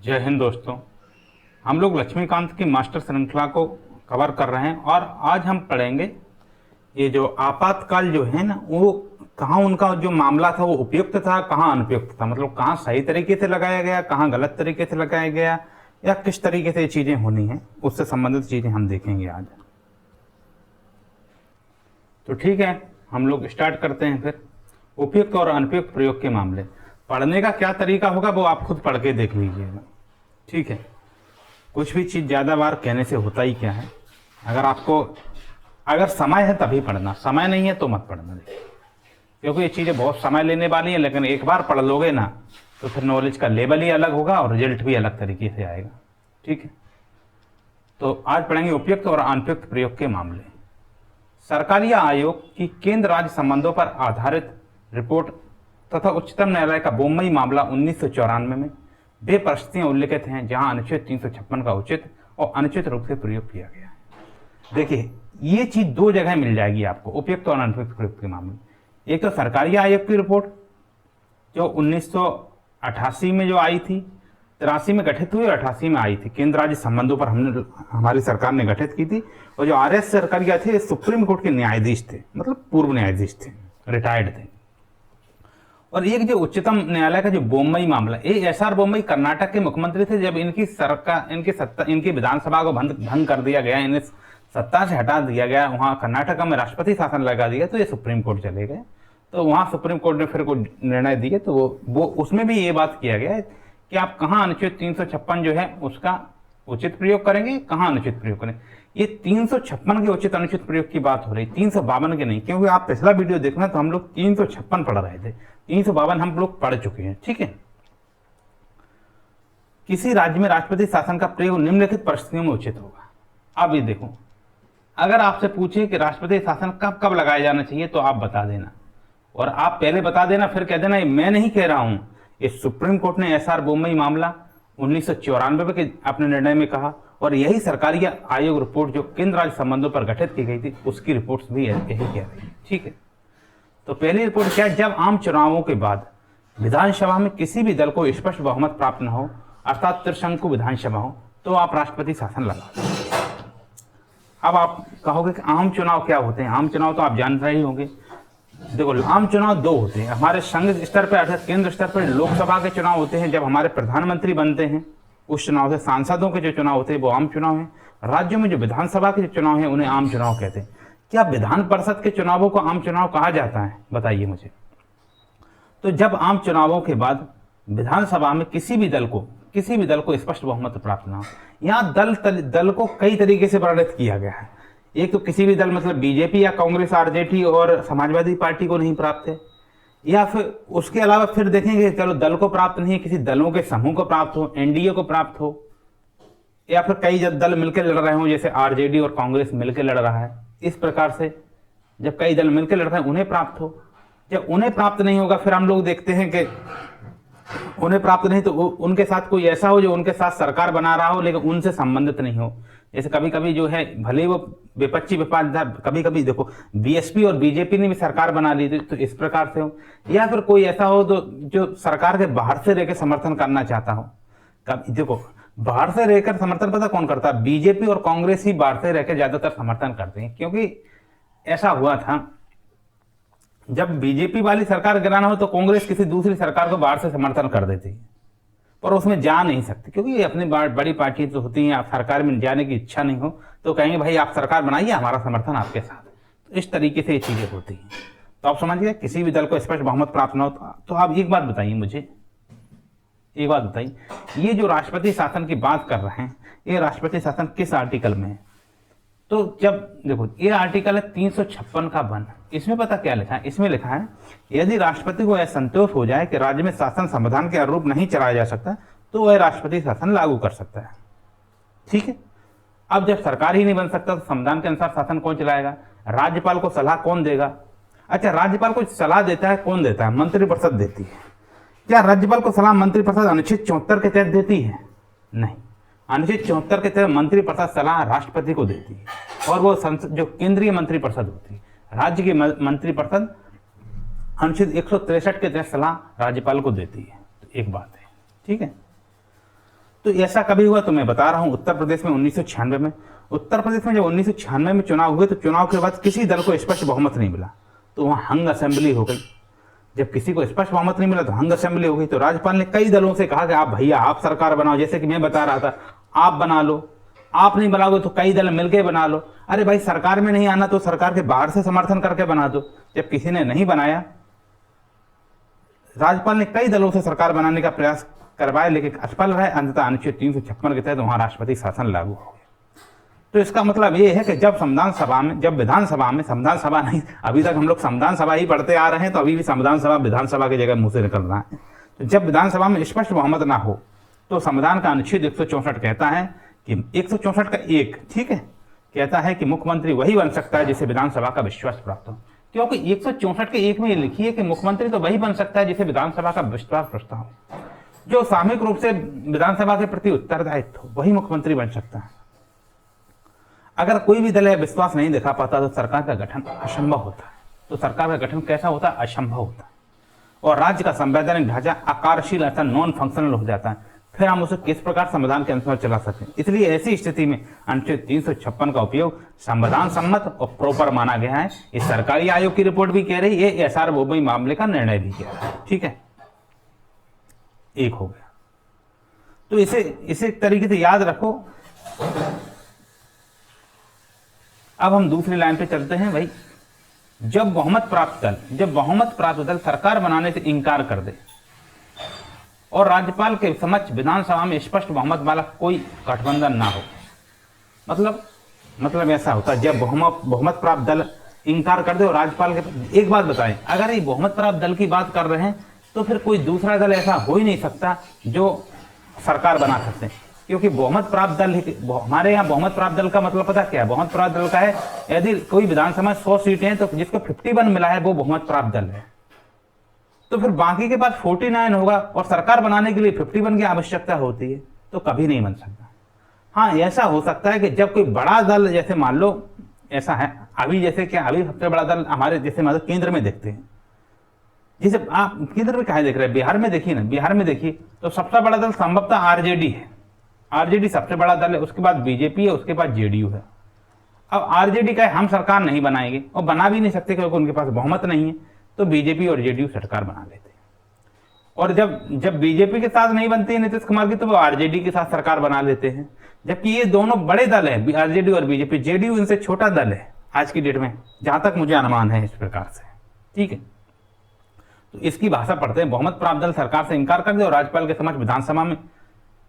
जय हिंद दोस्तों। हम लोग लक्ष्मीकांत की मास्टर श्रृंखला को कवर कर रहे हैं और आज हम पढ़ेंगे ये जो आपातकाल जो है ना, वो कहाँ उनका जो मामला था वो उपयुक्त था, कहाँ अनुपयुक्त था। मतलब कहाँ सही तरीके से लगाया गया, कहाँ गलत तरीके से लगाया गया, या किस तरीके से ये चीज़ें होनी हैं, उससे संबंधित चीज़ें हम देखेंगे आज। तो ठीक है, हम लोग स्टार्ट करते हैं। फिर उपयुक्त और अनुपयुक्त प्रयोग के मामले। पढ़ने का क्या तरीका होगा वो आप खुद पढ़ के देख लीजिएगा, ठीक है। कुछ भी चीज़ ज़्यादा बार कहने से होता ही क्या है। अगर समय है तभी पढ़ना, समय नहीं है तो मत पढ़ना, क्योंकि ये चीज़ें बहुत समय लेने वाली हैं। लेकिन एक बार पढ़ लोगे ना तो फिर नॉलेज का लेवल ही अलग होगा और रिजल्ट भी अलग तरीके से आएगा, ठीक है। तो आज पढ़ेंगे उपयुक्त और अनुपयुक्त प्रयोग के मामले। सरकारी आयोग की केंद्र राज्य संबंधों पर आधारित रिपोर्ट तथा उच्चतम न्यायालय का बम्बई मामला 1994 में वे परिस्थितियां उल्लिखित हैं जहां अनुच्छेद 356 का उचित और अनुचित रूप से प्रयोग किया गया है। देखिए, ये चीज दो जगह मिल जाएगी आपको, उपयुक्त और अनुपयुक्त प्रयोग के मामले। एक तो सरकारी आयोग की रिपोर्ट जो 1988 में जो आई थी, 83 में गठित हुई और 88 में आई थी। केंद्र राज्य संबंधों पर हमारी सरकार ने गठित की थी। और जो RS सरकार थे, सुप्रीम कोर्ट के न्यायाधीश थे, मतलब पूर्व न्यायाधीश थे, रिटायर्ड थे। और एक जो उच्चतम न्यायालय का जो बम्बई मामला, SR बोम्मई कर्नाटक के मुख्यमंत्री थे। जब इनकी सरकार इनकी विधानसभा को भंग कर दिया गया, इन्हें सत्ता से हटा दिया गया, वहां कर्नाटक में राष्ट्रपति शासन लगा दिया, तो ये सुप्रीम कोर्ट चले गए। तो वहां सुप्रीम कोर्ट ने फिर कोई निर्णय दिए, तो वो उसमें भी ये बात किया गया है कि आप कहाँ अनुच्छेद 356 जो है उसका उचित प्रयोग करेंगे, कहाँ अनुचित प्रयोग करेंगे। ये 356 के उचित अनुचित प्रयोग की बात हो रही, 352 के नहीं, क्योंकि आप पिछला वीडियो देखना तो हम लोग 356 पढ़ रहे थे, 352 हम लोग पढ़ चुके हैं, ठीक है। किसी राज्य में राष्ट्रपति शासन का प्रयोग निम्नलिखित परिस्थितियों में उचित होगा। अब ये देखो, अगर आपसे पूछे कि राष्ट्रपति शासन कब कब लगाया जाना चाहिए तो आप बता देना, और आप पहले बता देना, फिर कह देना मैं नहीं कह रहा हूं, ये सुप्रीम कोर्ट ने SR बोम्मई मामला 1994 के अपने निर्णय में कहा, और यही सरकारी आयोग रिपोर्ट जो केंद्र राज्य संबंधों पर गठित की गई थी, उसकी रिपोर्ट्स भी यही कह रही है, ठीक है। तो पहली रिपोर्ट क्या है, जब आम चुनावों के बाद विधानसभा में किसी भी दल को स्पष्ट बहुमत प्राप्त न हो, अर्थात त्रिशंकु विधानसभा हो, तो आप राष्ट्रपति शासन लगा दें। अब आप कहोगे कि आम चुनाव क्या होते हैं। आम चुनाव तो आप जान रहे ही होंगे। देखो, आम चुनाव दो होते हैं। हमारे संघ स्तर पर अर्थात केंद्र स्तर पर लोकसभा के चुनाव होते हैं, जब हमारे प्रधानमंत्री बनते हैं उस चुनाव से। सांसदों के जो चुनाव होते हैं वो आम चुनाव हैं। राज्यों में जो विधानसभा के जो चुनाव हैं उन्हें आम चुनाव कहते हैं। क्या विधान परिषद के चुनावों को आम चुनाव कहा जाता है, बताइए मुझे। तो जब आम चुनावों के बाद विधानसभा में किसी भी दल को स्पष्ट बहुमत प्राप्त ना हो। यहाँ दल को कई तरीके से वर्णित किया गया है। एक तो किसी भी दल, मतलब बीजेपी या कांग्रेस, RJD और समाजवादी पार्टी को नहीं प्राप्त है, या फिर उसके अलावा फिर देखेंगे चलो दल को प्राप्त नहीं है, किसी दलों के समूह को प्राप्त हो, NDA को प्राप्त हो, या फिर कई दल मिलकर लड़ रहे हो, जैसे RJD और कांग्रेस मिलकर लड़ रहा है। इस प्रकार से जब कई दल मिलकर लड़ रहे हैं उन्हें प्राप्त हो। जब उन्हें प्राप्त नहीं होगा, फिर हम लोग देखते हैं कि उन्हें प्राप्त नहीं तो उनके साथ कोई ऐसा हो जो उनके साथ सरकार बना रहा हो लेकिन उनसे संबंधित नहीं हो। जैसे कभी कभी जो है, भले वो विपक्षी विपक्षधार, कभी कभी देखो BSP और BJP ने भी सरकार बना ली थी, तो इस प्रकार से हो। या फिर कोई ऐसा हो तो जो सरकार के बाहर से रहकर समर्थन करना चाहता हो। कभी देखो, बाहर से रहकर समर्थन पता कौन करता है, BJP और कांग्रेस ही बाहर से रहकर ज्यादातर समर्थन करते हैं। क्योंकि ऐसा हुआ था, जब BJP वाली सरकार गिराना हो तो कांग्रेस किसी दूसरी सरकार को बाहर से समर्थन कर देती है, पर उसमें जा नहीं सकती, क्योंकि ये अपनी बड़ी पार्टी तो होती है। आप सरकार में जाने की इच्छा नहीं हो तो कहेंगे भाई आप सरकार बनाइए, हमारा समर्थन आपके साथ। तो इस तरीके से ये चीजें होती हैं। तो आप समझिए, किसी भी दल को स्पष्ट बहुमत प्राप्त न हो। तो आप एक बात बताइए मुझे, ये जो राष्ट्रपति शासन की बात कर रहे हैं, ये राष्ट्रपति शासन किस आर्टिकल में है। तो जब देखो, ये आर्टिकल है 356 का 1। इसमें पता क्या लिखा है, इसमें लिखा है यदि राष्ट्रपति को यह संतोष हो जाए कि राज्य में शासन संविधान के अनुरूप नहीं चलाया जा सकता, तो वह राष्ट्रपति शासन लागू कर सकता है, ठीक है। अब जब सरकार ही नहीं बन सकता तो संविधान के अनुसार शासन कौन चलाएगा, राज्यपाल को सलाह कौन देगा। अच्छा, राज्यपाल को सलाह देता है कौन देता है, मंत्रिपरिषद देती है। क्या राज्यपाल को सलाह मंत्रिपरिषद अनुच्छेद 74 के तहत देती है? नहीं, अनुच्छेद 74 के तहत मंत्रिपरिषद सलाह राष्ट्रपति को देती है, और वो संसद जो केंद्रीय मंत्रिपरिषद होती है, राज्य की मंत्रिपरिषद अनुच्छेद 163 के तहत सलाह राज्यपाल को देती है। तो एक बात है, ठीक है। तो ऐसा कभी हुआ तो मैं बता रहा हूं, उत्तर प्रदेश में 1996 में, उत्तर प्रदेश में जब 1996 में चुनाव हुए तो चुनाव के बाद किसी दल को स्पष्ट बहुमत नहीं मिला, तो वहां हंग असेंबली हो गई। जब किसी को स्पष्ट बहुमत नहीं मिला तो हंग असेंबली हो गई। तो राज्यपाल ने कई दलों से कहा कि आप भैया आप सरकार बनाओ, जैसे कि मैं बता रहा था, आप बना लो, आप नहीं बनाओगे तो कई दल मिलकर बना लो। अरे भाई सरकार में नहीं आना तो सरकार के बाहर से समर्थन करके बना दो। जब किसी ने नहीं बनाया, राज्यपाल ने कई दलों से सरकार बनाने का प्रयास करवाया, लेकिन असफल रहे। अंततः अनुच्छेद 356 के तहत वहां राष्ट्रपति शासन लागू हो गया। तो इसका मतलब ये है कि जब संविधान सभा में, जब विधानसभा में, संविधान सभा नहीं, अभी तक हम लोग संविधान सभा ही पढ़ते आ रहे हैं, तो अभी भी संविधान सभा विधानसभा की जगह मुंह से निकल रहा है। तो जब विधानसभा में स्पष्ट बहुमत ना हो तो संविधान का अनुच्छेद 164 कहता है कि 164 का 1, ठीक है, कहता है कि मुख्यमंत्री वही बन सकता है जिसे विधानसभा का विश्वास प्राप्त हो। क्योंकि 164 के 1 में ये लिखी है कि मुख्यमंत्री तो वही बन सकता है जिसे विधानसभा का विश्वास प्राप्त हो, जो सामूहिक रूप से विधानसभा के प्रति उत्तरदायित्व हो, वही मुख्यमंत्री बन सकता है। अगर कोई भी दल विश्वास नहीं दिखा पाता तो सरकार का गठन असंभव होता है। तो सरकार का गठन कैसा होता है? असंभव होता है। और राज्य का संवैधानिक ढांचा आकारशील अर्थात नॉन फंक्शनल हो जाता है। फिर हम उसे किस प्रकार संविधान के अनुसार चला सकें। इसलिए ऐसी स्थिति में अनुच्छेद 356 का उपयोग संविधान सम्मत और प्रॉपर माना गया है। इस सरकारी आयोग की रिपोर्ट भी कह रही है, एसआरओबी मामले का निर्णय भी कह रहा है। ठीक है, एक हो गया। तो इसे तरीके से याद रखो। अब हम दूसरी लाइन पे चलते हैं। भाई जब बहुमत प्राप्त दल सरकार बनाने से इंकार कर दे और राज्यपाल के समक्ष विधानसभा में स्पष्ट बहुमत वाला कोई गठबंधन ना हो, मतलब ऐसा होता है जब बहुमत प्राप्त दल इंकार कर दे और राज्यपाल के, एक बात बताएं, अगर ये बहुमत प्राप्त दल की बात कर रहे हैं तो फिर कोई दूसरा दल ऐसा हो ही नहीं सकता जो सरकार बना सकते हैं, क्योंकि बहुमत प्राप्त दल, हमारे यहाँ बहुमत प्राप्त दल का मतलब पता क्या है? बहुमत प्राप्त दल का है यदि कोई विधानसभा 100 सीटें हैं तो जिसको 51 मिला है वो बहुमत प्राप्त दल है। तो फिर बाकी के पास 49 होगा और सरकार बनाने के लिए 51 की आवश्यकता होती है, तो कभी नहीं बन सकता। हाँ, ऐसा हो सकता है कि जब कोई बड़ा दल, जैसे मान लो ऐसा है अभी, जैसे क्या अभी सबसे बड़ा दल हमारे जैसे मतलब केंद्र में देखते हैं, जैसे आप केंद्र में कहा देख रहे हैं, बिहार में देखिए ना, बिहार में देखिए तो सबसे बड़ा दल संभवतः आरजेडी है। आरजेडी सबसे बड़ा दल है, उसके बाद बीजेपी है, उसके बाद जेडीयू है। अब आरजेडी का हम सरकार नहीं बनाएंगे और बना भी नहीं सकते क्योंकि उनके पास बहुमत नहीं है, तो बीजेपी और जेडीयू सरकार बना लेते हैं। और जब बीजेपी के साथ नहीं बनती है नीतीश कुमार की, तो वो आरजेडी के साथ सरकार बना लेते हैं। जबकि ये दोनों बड़े दल है, आरजेडी और बीजेपी। जेडीयू इनसे छोटा दल है आज की डेट में, जहां तक मुझे अनुमान है इस प्रकार से। ठीक है, तो इसकी भाषा पढ़ते हैं, बहुमत प्राप्त दल सरकार से इंकार कर दे और राज्यपाल के समक्ष विधानसभा में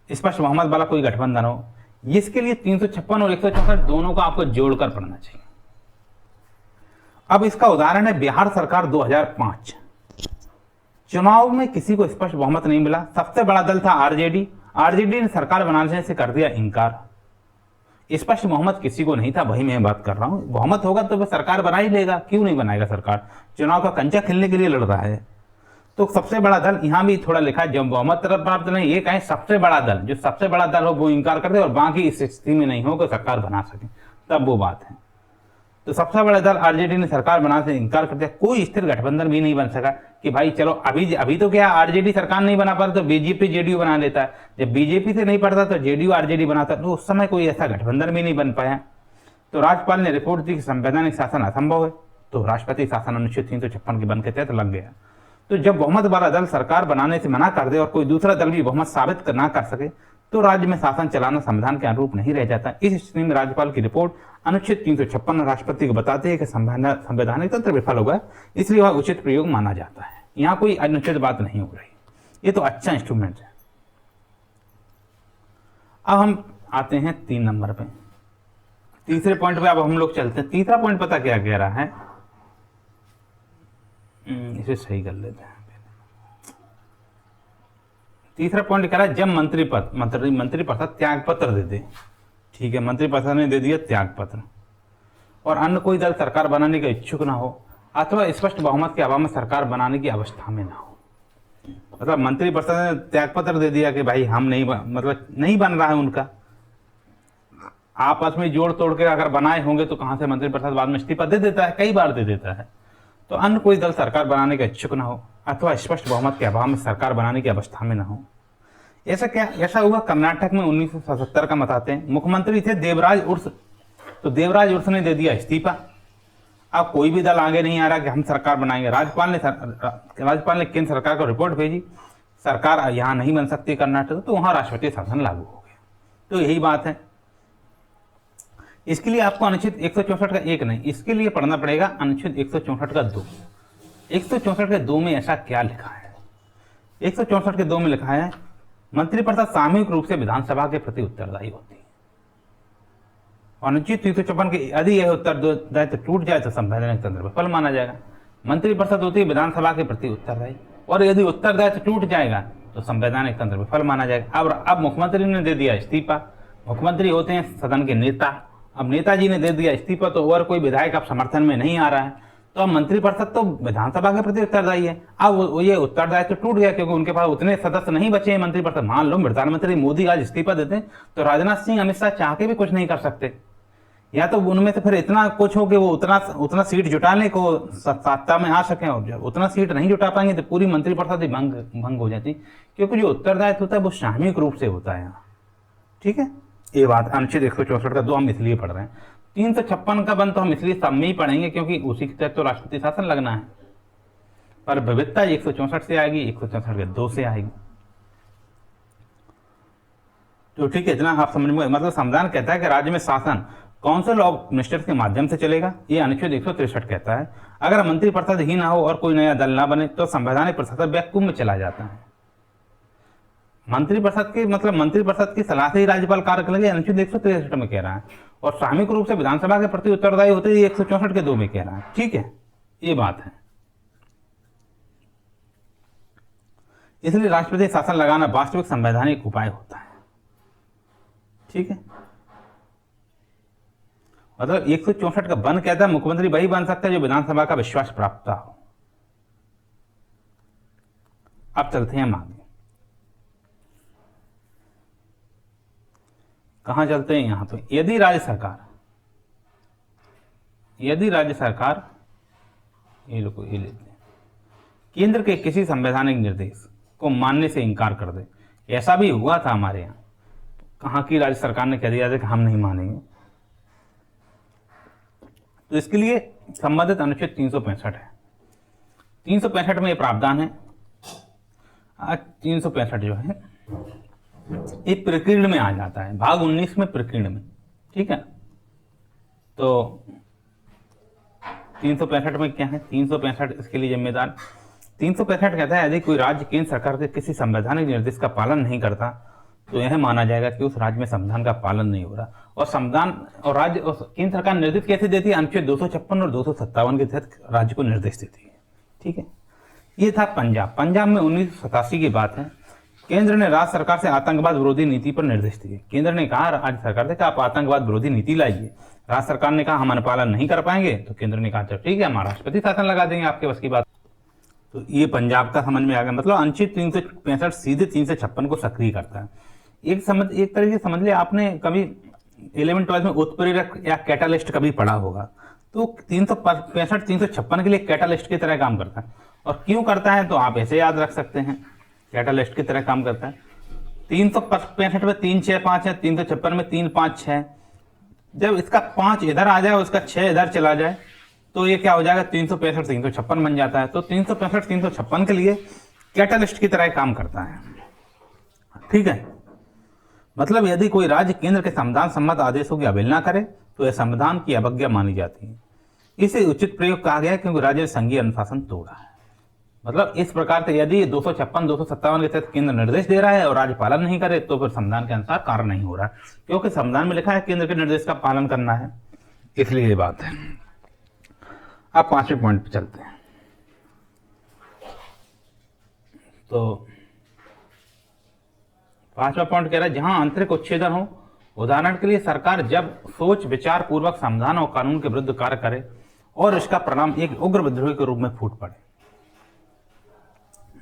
स्पष्ट बहुमत वाला कोई गठबंधन हो। इसके लिए 356 और 164 दोनों को आपको जोड़कर पढ़ना चाहिए। अब इसका उदाहरण है बिहार सरकार 2005। चुनाव में किसी को स्पष्ट बहुमत नहीं मिला, सबसे बड़ा दल था आरजेडी। आरजेडी ने सरकार बनाने से कर दिया इंकार। स्पष्ट बहुमत किसी को नहीं था, वही मैं बात कर रहा हूं। बहुमत होगा तो वह सरकार बना ही लेगा, क्यों नहीं बनाएगा? सरकार चुनाव का कंचा खेलने के लिए लड़ रहा है। तो सबसे बड़ा दल, यहां भी थोड़ा लिखा है, जब बहुमत प्राप्त नहीं, ये कहें सबसे बड़ा दल, जो सबसे बड़ा दल हो वो इंकार कर दे और बाकी इस स्थिति में नहीं हो कि सरकार बना सके, तब वो बात है। तो सबसे बड़ा दल आरजेडी ने सरकार बनाने से इंकार कर दिया। कोई स्थिर गठबंधन भी नहीं बन सका कि भाई चलो अभी तो क्या आरजेडी सरकार नहीं बना पाता तो बीजेपी जेडीयू बना लेता है, जब बीजेपी से नहीं पड़ता तो जेडीयू आरजेडी बनाता, तो उस समय कोई ऐसा गठबंधन भी नहीं बन पाया। तो राज्यपाल ने रिपोर्ट दी कि संवैधानिक शासन असंभव है, तो राष्ट्रपति शासन अनुच्छेद 356 के बंद के तहत लग गया। तो जब बहुमत वाला दल सरकार बनाने से मना कर दे और कोई दूसरा दल भी बहुमत साबित ना कर सके, तो राज्य में शासन चलाना संविधान के अनुरूप नहीं रह जाता। इस स्थिति में राज्यपाल की रिपोर्ट अनुच्छेद 356 राष्ट्रपति को बताते हैं कि संवैधानिक तंत्र विफल होगा, इसलिए वह उचित प्रयोग माना जाता है। यहाँ कोई अनुचित बात नहीं हो रही, ये तो अच्छा इंस्ट्रूमेंट है। अब हम आते हैं 3 नंबर पे, तीसरे पॉइंट पे अब हम लोग चलते हैं। तीसरा पॉइंट पता क्या कह रहा है, इसे सही कर लेते हैं। तीसरा पॉइंट कह रहा है जब मंत्री पद त्याग पत्र दे दे। ठीक है, मंत्री परिषद ने दे दिया त्याग पत्र और अन्य कोई दल सरकार बनाने का इच्छुक ना हो अथवा स्पष्ट बहुमत के अभाव में सरकार बनाने की अवस्था में ना हो। मतलब मंत्री परिषद ने त्याग पत्र दे दिया कि भाई हम नहीं बन रहा है उनका, आपस में जोड़ तोड़ के अगर बनाए होंगे तो कहां से मंत्री परिषद बाद में इस्तीफा दे देता है, कई बार दे देता है। तो अन्य कोई दल सरकार बनाने का इच्छुक ना हो अथवा स्पष्ट बहुमत के अभाव में सरकार बनाने की अवस्था में ना हो। ऐसा हुआ कर्नाटक में 1977 का बताते हैं। मुख्यमंत्री थे देवराज उर्स, तो देवराज उर्स ने दे दिया इस्तीफा। अब कोई भी दल आगे नहीं आ रहा कि हम सरकार बनाएंगे। राज्यपाल ने केंद्र सरकार को रिपोर्ट भेजी, सरकार यहाँ नहीं बन सकती कर्नाटक, तो वहां राष्ट्रपति शासन लागू हो गया। तो यही बात है। इसके लिए आपको अनुच्छेद 164 का 1 नहीं, इसके लिए पढ़ना पड़ेगा अनुच्छेद 164 का 2। 164 के 2 में ऐसा क्या लिखा है? 164 के 2 में लिखा है मंत्रिपरिषद सामूहिक रूप से विधानसभा के प्रति उत्तरदायी होती है। अनुच्छेद 356 के यदि यह उत्तरदायित्व टूट जाए तो संवैधानिक तंत्र विफल माना जाएगा। मंत्रिपरिषद होती है विधानसभा के प्रति उत्तरदायी, और यदि उत्तरदायित्व टूट जाएगा तो संवैधानिक तंत्र विफल माना जाएगा। अब मुख्यमंत्री ने दे दिया इस्तीफा। मुख्यमंत्री होते हैं सदन के नेता। अब नेताजी ने दे दिया इस्तीफा, तो और कोई विधायक अब समर्थन में नहीं आ रहा है, तो अब मंत्रिपरिषद तो विधानसभा के प्रति उत्तरदायी है। अब ये उत्तरदायित्व टूट गया क्योंकि उनके पास उतने सदस्य नहीं बचे हैं मंत्रिपरिषद। मान लो प्रधानमंत्री मोदी आज इस्तीफा देते हैं तो राजनाथ सिंह अमित शाह चाह के भी कुछ नहीं कर सकते, या तो उनमें से फिर इतना कुछ हो कि वो उतना सीट जुटाने को सत्ता में आ सके, और जब उतना सीट नहीं जुटा पाएंगे तो पूरी मंत्रिपरिषद ही भंग हो जाती, क्योंकि जो उत्तरदायित्व होता है वो सामूहिक रूप से होता है यहाँ। ठीक है, ये बात अनुच्छेद 164 का 2 हम इसलिए पढ़ रहे हैं। 356 का बंद तो हम इसलिए सब में ही पढ़ेंगे क्योंकि उसी के तहत तो राष्ट्रपति शासन लगना है, पर विविधता 164 से आएगी, 164 के 2 से आएगी। तो ठीक है, इतना आप समझ में। मतलब संविधान कहता है कि राज्य में शासन काउंसिल ऑफ मिनिस्टर्स के माध्यम से चलेगा, ये अनुच्छेद 163 कहता है। अगर मंत्रिपरिषद ही ना हो और कोई नया दल ना बने तो संवैधानिक प्रशासन वैक्यूम में चला जाता है। मंत्रिपरिषद की सलाह से ही राज्यपाल कार्य करेंगे, अनुच्छेद 163 में कह रहा है, और सामूहिक रूप से विधानसभा के प्रति उत्तरदायी होते ही 164 के 2 में कह रहा है। ठीक है, ये बात है। इसलिए राष्ट्रपति शासन लगाना वास्तविक संवैधानिक उपाय होता है। ठीक है, मतलब 164 का बंद कहता है मुख्यमंत्री वही बन सकता है जो विधानसभा का विश्वास प्राप्त हो। अब चलते हैं हम आगे। कहां चलते हैं? यहां पे यदि राज्य सरकार ये लेते हैं केंद्र के किसी संवैधानिक निर्देश को मानने से इंकार कर दे, ऐसा भी हुआ था हमारे यहाँ। कहाँ की राज्य सरकार ने कह दिया था कि हम नहीं मानेंगे, तो इसके लिए संबंधित अनुच्छेद 365 है। 365 में ये प्रावधान है। 365 जो है ये प्रकीर्ण में आ जाता है, भाग 19 में प्रकीर्ण में। ठीक है, तो 365 में क्या है? 365 इसके लिए जिम्मेदार 365 कहता है यदि कोई राज्य केंद्र सरकार के किसी संवैधानिक निर्देश का पालन नहीं करता तो यह माना जाएगा कि उस राज्य में संविधान का पालन नहीं हो रहा। और संविधान और राज्य और केंद्र सरकार निर्देश कैसे देती है? अनुच्छेद 256 और 257 के तहत राज्य को निर्देश देती है। ठीक है, ये था पंजाब में 1987 की बात है। केंद्र ने राज्य सरकार से आतंकवाद विरोधी नीति पर निर्देश दिए। केंद्र ने कहा राज्य सरकार से कि आप आतंकवाद विरोधी नीति लाइए। राज्य सरकार ने कहा हम अनुपालन नहीं कर पाएंगे, तो केंद्र ने कहा ठीक है, हम राष्ट्रपति शासन लगा देंगे, आपके बस की बात। तो ये पंजाब का समझ में आ गया। मतलब अनुच्छेद 365 सीधे 356 को सक्रिय करता है। एक तरीके से समझ ले, आपने कभी 11-12 में उत्प्रेरक या कैटालिस्ट कभी पढ़ा होगा, तो 365 356 के लिए कैटालिस्ट की तरह काम करता है। और क्यों करता है तो आप ऐसे याद रख सकते हैं, कैटालिस्ट की तरह काम करता है। 365 में 3 6 5 है, 356 में 3 5 6। जब इसका 5 इधर आ जाए और इसका 6 इधर चला जाए तो ये क्या हो जाएगा? 365 356 बन जाता है। तो 365 356 के लिए कैटालिस्ट की तरह काम करता है। ठीक है, मतलब यदि कोई राज्य केंद्र के संविधान सम्मत आदेशों की अवहेलना करे तो यह संविधान की अवज्ञा मानी जाती है। इसे उचित प्रयोग कहा गया है क्योंकि राज्य ने संघीय अनुशासन तोड़ा है। मतलब इस प्रकार से यदि 256 257 के तहत केंद्र निर्देश दे रहा है और राज्य पालन नहीं करे तो फिर संविधान के अनुसार कार्य नहीं हो रहा, क्योंकि संविधान में लिखा है केंद्र के निर्देश का पालन करना है, इसलिए ये बात है। अब 5वें पॉइंट पे चलते हैं। तो 5वां पॉइंट कह रहा है जहां आंतरिक उच्छेदन हो, उदाहरण के लिए सरकार जब सोच विचार पूर्वक संविधान और कानून के विरुद्ध कार्य करे और इसका परिणाम एक उग्र विद्रोह के रूप में फूट पड़े।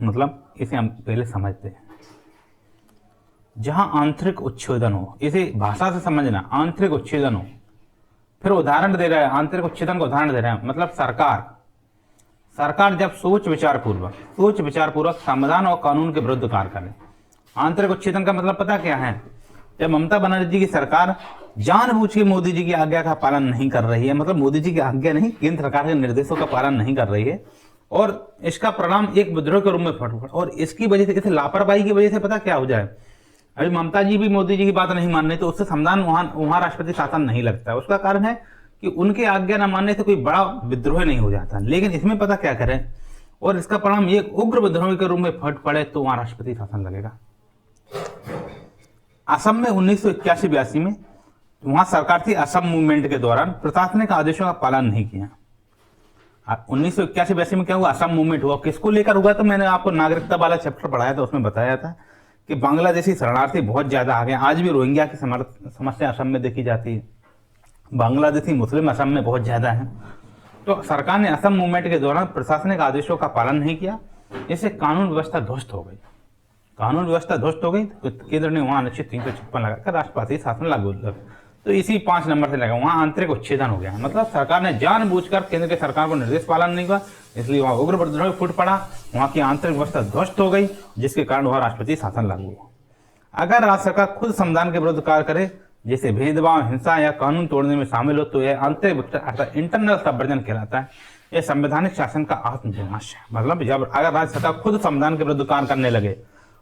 मतलब इसे हम पहले समझते हैं। जहां आंतरिक उच्छेदन हो, इसे भाषा से समझना, आंतरिक उच्छेदन हो। फिर उदाहरण दे रहा है, आंतरिक उच्छेदन का उदाहरण दे रहा है। मतलब सरकार जब सोच विचार पूर्वक संविधान और कानून के विरुद्ध कार्य करे आंतरिक उच्छेदन का मतलब पता क्या है? जब ममता बनर्जी की सरकार जानबूझ के मोदी जी की आज्ञा का पालन नहीं कर रही है, मतलब मोदी जी की आज्ञा नहीं, केंद्र सरकार के निर्देशों का पालन नहीं कर रही है, और इसका परिणाम एक विद्रोह के रूप में फट, और इसकी वजह से, इस लापरवाही की वजह से पता क्या हो जाए, अभी ममता जी भी मोदी जी की बात नहीं मान रही, तो उससे संविधान वहां राष्ट्रपति शासन नहीं लगता है। उसका कारण है कि उनके आज्ञा न मानने से कोई बड़ा विद्रोह नहीं हो जाता। लेकिन इसमें पता क्या करें, और इसका परिणाम एक उग्र विद्रोह के रूप में फट पड़े तो वहां राष्ट्रपति शासन लगेगा। असम में 1981-82 में वहां सरकार थी, असम मूवमेंट के दौरान प्रशासनिक आदेशों का पालन नहीं किया। 1981-82 में क्या हुआ? असम मूवमेंट हुआ। किसको लेकर हुआ? तो मैंने आपको नागरिकता वाला चैप्टर पढ़ाया था, उसमें बताया था कि बांग्लादेशी शरणार्थी बहुत ज्यादा आ गए। आज भी रोहिंग्या की समस्या असम में देखी जाती है। बांग्लादेशी मुस्लिम असम में बहुत ज्यादा है। तो सरकार ने असम मूवमेंट के दौरान प्रशासनिक आदेशों का पालन नहीं किया, इससे कानून व्यवस्था ध्वस्त हो गई। कानून व्यवस्था ध्वस्त हो गई तो केंद्र ने वहां अनुच्छेद 356 लगाकर राष्ट्रपति शासन लागू लगा। तो इसी 5 नंबर से लगा, वहां आंतरिक उच्छेदन हो गया। मतलब सरकार ने जानबूझकर केंद्र के सरकार को निर्देश पालन नहीं हुआ, इसलिए वहां उग्र विद्रोह फूट पड़ा, वहां की आंतरिक व्यवस्था ध्वस्त हो गई, जिसके कारण वहां राष्ट्रपति शासन लागू हुआ। अगर राज्य सरकार खुद संविधान के विरुद्ध कार्य करे, जैसे भेदभाव, हिंसा या कानून तोड़ने में शामिल हो, तो यह आंतरिक अर्थात इंटरनल सबवर्जन कहलाता है। यह संवैधानिक शासन का आत्मविनाश है। मतलब जब अगर राज्य सरकार खुद संविधान के विरुद्ध कार्य करने लगे,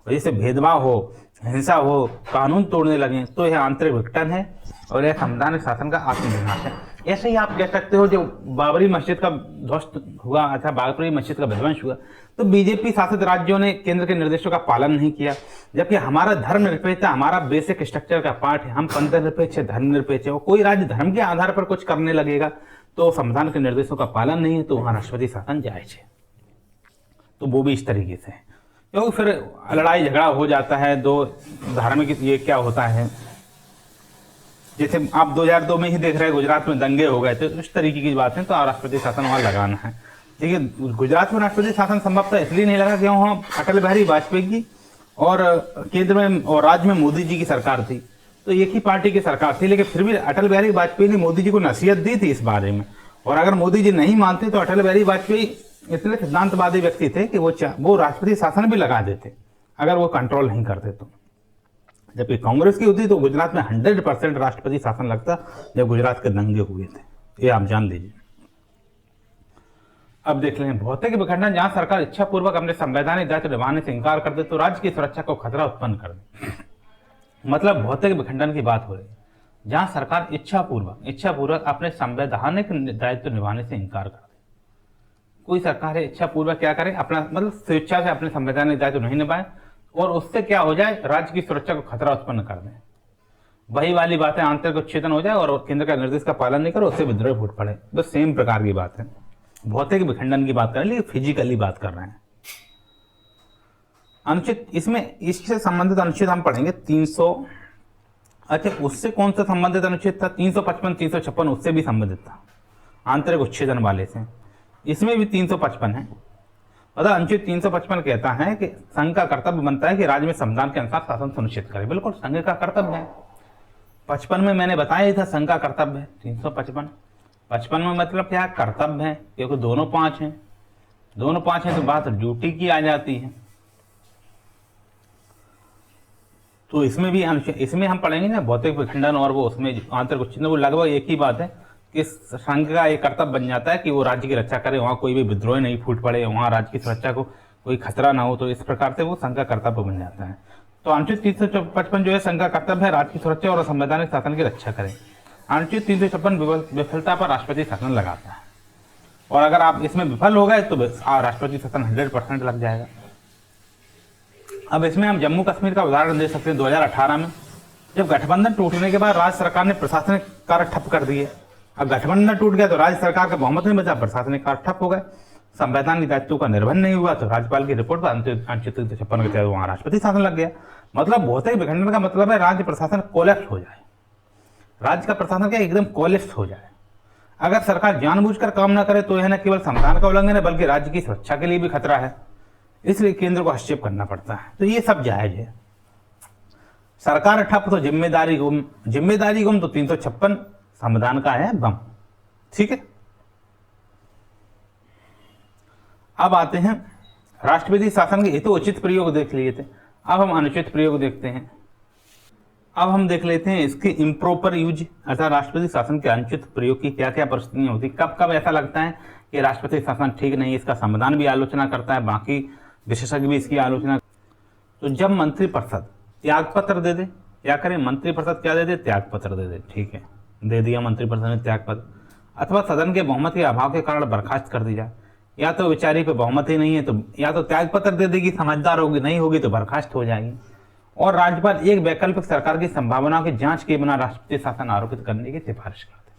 जैसे भेदभाव हो, हिंसा हो, कानून तोड़ने लगे, तो यह आंतरिक विघटन है और यह संवैधानिक शासन का आत्मविनाश है। ऐसे ही आप कह सकते हो, जो बाबरी मस्जिद का ध्वस्त हुआ, अर्थात बाबरी मस्जिद का विध्वंस हुआ, तो बीजेपी शासित राज्यों ने केंद्र के निर्देशों का पालन नहीं किया, जबकि हमारा धर्मनिरपेक्षता हमारा बेसिक स्ट्रक्चर का पार्ट है। हम पंथ निरपेक्ष, धर्म निरपेक्ष है। कोई राज्य धर्म के आधार पर कुछ करने लगेगा तो संविधान के निर्देशों का पालन नहीं है, तो वहां राष्ट्रपति शासन जायज है। तो वो भी इस तरीके से है, क्योंकि फिर लड़ाई झगड़ा हो जाता है। दो धार्मिक ये क्या होता है, जैसे आप 2002 में ही देख रहे हैं गुजरात में दंगे हो गए थे, तो इस तरीके की बातें, तो राष्ट्रपति शासन वहां लगाना है। देखिए गुजरात में राष्ट्रपति शासन संभवतः इसलिए नहीं लगा कि वहां अटल बिहारी वाजपेयी की और केंद्र में और राज्य में मोदी जी की सरकार थी, तो एक ही पार्टी की सरकार थी। लेकिन फिर भी अटल बिहारी वाजपेयी ने मोदी जी को नसीहत दी थी इस बारे में, और अगर मोदी जी नहीं मानते तो अटल बिहारी वाजपेयी इतने सिद्धांतवादी व्यक्ति थे कि वो राष्ट्रपति शासन भी लगा देते अगर वो कंट्रोल नहीं करते तो। जबकि कांग्रेस की होती तो गुजरात में 100% राष्ट्रपति शासन लगता, जब गुजरात के दंगे हुए थे, ये आप जान लीजिए। अब देख लें भौतिक विखंडन, जहां सरकार इच्छापूर्वक अपने संवैधानिक दायित्व निभाने से इंकार कर दे तो राज्य की सुरक्षा को खतरा उत्पन्न कर दे। मतलब भौतिक विखंडन की बात हो रही है, जहां सरकार इच्छापूर्वक अपने संवैधानिक दायित्व निभाने से इंकार कर दे। कोई सरकार है इच्छापूर्वक क्या करे, अपना मतलब स्वेच्छा से अपने संवैधानिक दायित्व नहीं निभाए, और उससे क्या हो जाए, राज्य की सुरक्षा को खतरा उत्पन्न कर दें। वही वाली बात है, आंतरिक उच्छेदन हो जाए और केंद्र का निर्देश का पालन नहीं करो, उससे विद्रोह फूट पड़े। बस सेम प्रकार की बात है। भौतिक विखंडन की बात कर रहे हैं, लेकिन फिजिकली बात कर रहे हैं। अनुच्छेद, इसमें इससे संबंधित अनुच्छेद हम पढ़ेंगे 300। अच्छा, उससे कौन सा संबंधित अनुच्छेद था? 355, 356 उससे भी संबंधित था, आंतरिक उच्छेदन वाले से। इसमें भी 355 है। मतलब अनुच्छेद 355 कहता है कि संघ का कर्तव्य बनता है कि राज्य में संविधान के अनुसार शासन सुनिश्चित करे। बिल्कुल संघ का कर्तव्य है। 55 में मैंने बताया ही था संघ का कर्तव्य है। 355 में मतलब क्या, कर्तव्य है, क्योंकि दोनों 5 हैं। दोनों 5 हैं तो बात ड्यूटी की आ जाती है। तो इसमें भी इसमें हम पढ़ेंगे ना भौतिक विखंडन और वो उसमें आंतरिक उच्छेदन, वो लगभग एक ही बात है कि संघ का एक कर्तव्य बन जाता है कि वो राज्य की रक्षा करे, वहां कोई भी विद्रोह नहीं फूट पड़े, वहां राज्य की सुरक्षा को कोई खतरा ना हो। तो इस प्रकार से वो संघ का कर्तव्य बन जाता है। तो अनुच्छेद 355 जो है संघ का कर्तव्य है राज्य की सुरक्षा और संवैधानिक शासन की रक्षा करें। अनुच्छेद 356 विफलता पर राष्ट्रपति शासन लगाता है, और अगर आप इसमें विफल हो गए तो राष्ट्रपति शासन 100% लग जाएगा। अब इसमें हम जम्मू कश्मीर का उदाहरण दे सकते हैं। 2018 में जब गठबंधन टूटने के बाद राज्य सरकार ने प्रशासनिक कार्य ठप कर दिए। अब गठबंधन टूट गया तो राज्य सरकार का बहुमत नहीं बचा, प्रशासनिक कार्य ठप हो गए, संवैधानिक दायित्वों का निर्वहन नहीं हुआ, तो राज्यपाल की रिपोर्ट पर अनुच्छेद 356 के तहत वहां राष्ट्रपति शासन लग गया। मतलब भौतिक विखंडन का मतलब है राज्य प्रशासन कोलैप्स हो जाए, राज्य का प्रशासन क्या एकदम कोलैप्स हो जाए। अगर सरकार जानबूझकर काम न करे तो यह न केवल संविधान का उल्लंघन है बल्कि राज्य की सुरक्षा के लिए भी खतरा है, इसलिए केंद्र को हस्तक्षेप करना पड़ता है। तो ये सब जायज है। सरकार ठप तो जिम्मेदारी गुम तो 356 संविधान का है बम। ठीक है, अब आते हैं राष्ट्रपति शासन के हेतु उचित प्रयोग देख लिए थे। अब हम अनुचित प्रयोग देखते हैं। अब हम देख लेते हैं इसके इम्प्रॉपर यूज अर्थात राष्ट्रपति शासन के अनुचित प्रयोग की क्या क्या परिस्थितियां होती, कब कब ऐसा लगता है कि राष्ट्रपति शासन ठीक नहीं है। इसका संविधान भी आलोचना करता है, बाकी विशेषज्ञ भी इसकी आलोचना। तो जब मंत्रिपरिषद त्यागपत्र दे दे, क्या करें, मंत्रिपरिषद क्या दे दे, त्यागपत्र दे दे, ठीक है, दे दिया मंत्रिपरिषद ने त्यागपत्र, अथवा सदन के बहुमत के अभाव के कारण बर्खास्त कर दी जाए। या तो बेचारी पे बहुमत ही नहीं है तो या तो त्यागपत्र दे देगी, समझदार होगी, नहीं होगी तो बर्खास्त हो जाएगी। और राज्यपाल एक वैकल्पिक सरकार की संभावनाओं की जांच के बिना राष्ट्रपति शासन आरोपित करने की सिफारिश करते।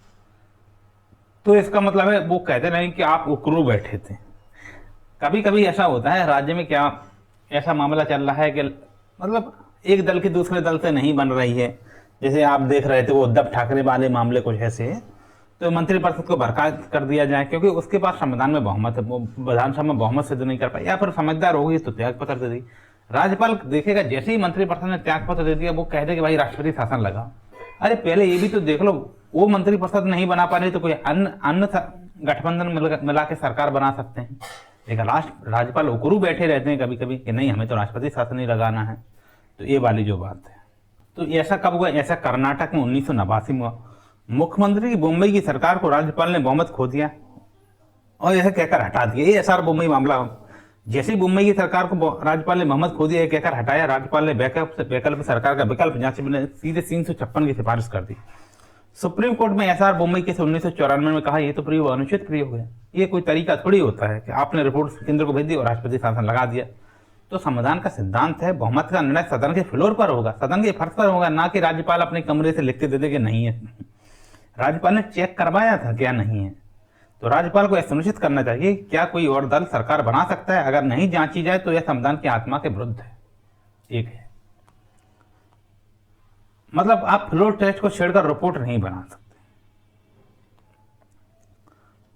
तो इसका मतलब है वो कहते नहीं कि आप उकरू बैठे थे। कभी कभी ऐसा होता है राज्य में, क्या ऐसा मामला चल रहा है कि मतलब एक दल की दूसरे दल से नहीं बन रही है, जैसे आप देख रहे थे वो उद्धव ठाकरे वाले मामले कुछ ऐसे है, तो मंत्रिपरिषद को बर्खास्त कर दिया जाए क्योंकि उसके पास संविधान में बहुमत है, वो विधानसभा में बहुमत सिद्ध नहीं कर पाई, या फिर समझदार होगी तो त्यागपत्र दे दी। राज्यपाल देखेगा जैसे ही मंत्रिपरिषद ने त्यागपत्र दे दिया वो कह दे कि भाई राष्ट्रपति शासन लगा। अरे पहले ये भी तो देख लो, वो मंत्रिपरिषद नहीं बना पा रही तो कोई अन्य गठबंधन मिला के सरकार बना सकते हैं। लेकिन राज्यपाल उकरू बैठे रहते हैं कभी कभी कि नहीं हमें तो राष्ट्रपति शासन ही लगाना है। तो ये वाली जो बात है, तो ऐसा कब हुआ, ऐसा कर्नाटक में 1989 में मुख्यमंत्री की मुंबई की सरकार को राज्यपाल ने बहुमत खो दिया और यह कहकर हटा दिया। ये एसआर मुंबई मामला, जैसे ही मुंबई की सरकार को राज्यपाल ने बहुमत खो दिया कहकर हटाया, राज्यपाल ने वैकल्पिक सरकार का विकल्प जांच ने सीधे 356 की सिफारिश कर दी। सुप्रीम कोर्ट में एसआर मुंबई केस 1994 में कहा यह तो प्रयोग अनुचित प्रयोग है, ये कोई तरीका थोड़ी होता है कि आपने रिपोर्ट केंद्र को भेज दी और राष्ट्रपति शासन लगा दिया। तो संविधान का सिद्धांत है बहुमत का निर्णय सदन के फ्लोर पर होगा, सदन के फर्श पर होगा, ना कि राज्यपाल अपने कमरे से लिख के दे दे कि नहीं है। राज्यपाल ने चेक करवाया था क्या नहीं है, तो राज्यपाल को यह सुनिश्चित करना चाहिए क्या कोई और दल सरकार बना सकता है। अगर नहीं जांची जाए तो यह संविधान की आत्मा के विरुद्ध है। एक है मतलब आप फ्लोर टेस्ट को छेड़कर रिपोर्ट नहीं बना सकते।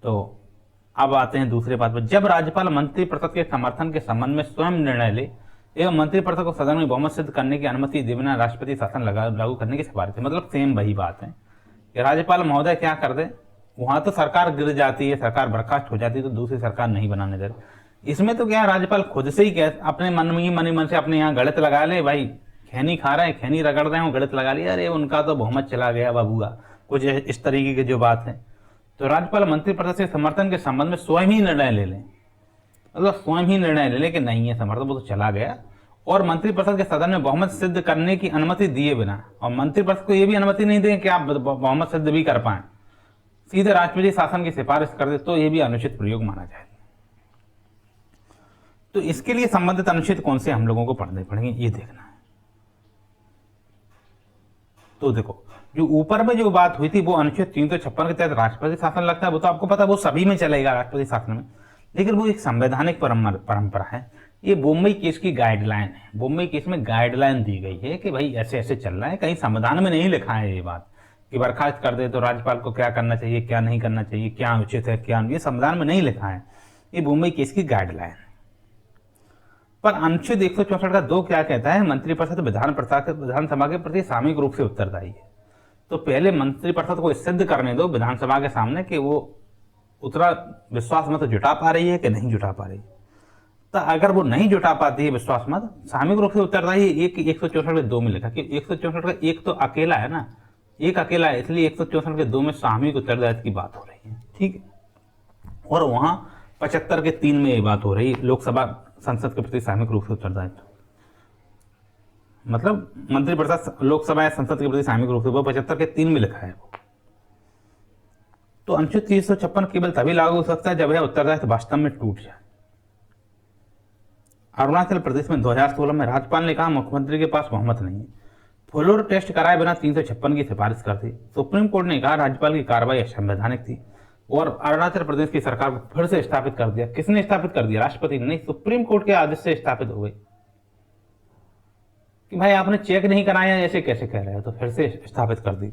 तो अब आते हैं दूसरे बात पर, जब राज्यपाल मंत्रिपरिषद के समर्थन के संबंध में स्वयं निर्णय ले एवं मंत्रिपरिषद को सदन में बहुमत सिद्ध करने की अनुमति दे बिना राष्ट्रपति शासन लागू करने की सिफारिश है। मतलब सेम वही बात है कि राज्यपाल महोदय क्या कर दे, वहां तो सरकार गिर जाती है, सरकार बर्खास्त हो जाती है, तो दूसरी सरकार नहीं बनाने दे। इसमें तो क्या राज्यपाल खुद से ही अपने मन में ही मन से अपने यहाँ गणित लगा ले, भाई खैनी खा रहे हैं, खैनी रगड़ रहे हैं, गणित लगा लिया, अरे उनका तो बहुमत चला गया बाबूआ, कुछ इस तरीके की जो बात है। तो राज्यपाल मंत्रिपरिषद से समर्थन के संबंध में स्वयं ही निर्णय ले लें, मतलब स्वयं ही निर्णय ले लें कि नहीं है समर्थन, वो तो चला गया, और मंत्रिपरिषद के सदन में बहुमत सिद्ध करने की अनुमति दिए बिना, और मंत्रिपरिषद को यह भी अनुमति नहीं दें कि आप बहुमत सिद्ध भी कर पाए, सीधे राष्ट्रपति शासन की सिफारिश कर दे, तो यह भी अनुचित प्रयोग माना जाएगा। तो इसके लिए संबंधित अनुच्छेद कौन से हम लोगों को पढ़ने पड़ेंगे ये देखना है। तो देखो जो ऊपर में जो बात हुई थी वो अनुच्छेद 356 के तहत राष्ट्रपति शासन लगता है, वो तो आपको पता है, वो सभी में चलेगा राष्ट्रपति शासन में, लेकिन वो एक संवैधानिक परंपरा है। ये मुंबई केस की गाइडलाइन है, मुंबई केस में गाइडलाइन दी गई है कि भाई ऐसे ऐसे चल रहा है, कहीं संविधान में नहीं लिखा है ये बात कि बर्खास्त कर दे तो राज्यपाल को क्या करना चाहिए, क्या नहीं करना चाहिए, क्या उचित है क्या, ये संविधान में नहीं लिखा है, ये मुंबई केस की गाइडलाइन है। पर अनुच्छेद 164 का 2 क्या कहता है, मंत्रिपरिषद विधानसभा के प्रति सामूहिक रूप से उत्तरदायी है। तो पहले मंत्रिपरिषद को सिद्ध करने दो विधानसभा के सामने कि वो उतना विश्वास मत जुटा पा रही है कि नहीं जुटा पा रही। तो अगर वो नहीं जुटा पाती है विश्वास मत, सामूहिक रूप से उत्तरदायी एक 164 के 2 में लिखा कि 164 का एक तो अकेला है ना, एक अकेला है, इसलिए 164 के 2 में सामूहिक उत्तरदायित्व की बात हो रही है, ठीक है। और वहां 75 के 3 में ये बात हो रही है, लोकसभा संसद के प्रति सामूहिक रूप से उत्तरदायित्व, मतलब मंत्रिपरिषद लोकसभा या संसद के प्रति सामूहिक रूप से, वो 75 के 3 में लिखा है वो। तो अनुच्छेद 356 केवल तभी लागू हो सकता है जब यह उत्तरदायित्व वास्तव में टूट जाए। अरुणाचल प्रदेश में 2016 में राज्यपाल ने कहा मुख्यमंत्री के पास बहुमत नहीं है, फ्लोर टेस्ट कराए बिना 356 की सिफारिश कर दी। सुप्रीम कोर्ट ने कहा राज्यपाल की कार्रवाई असंवैधानिक थी और अरुणाचल प्रदेश की सरकार को फिर से स्थापित कर दिया। किसने स्थापित कर दिया? राष्ट्रपति ने नहीं, सुप्रीम कोर्ट के आदेश से स्थापित हो गई कि भाई आपने चेक नहीं कराया, ऐसे कैसे कह रहे हो, तो फिर से स्थापित कर दी।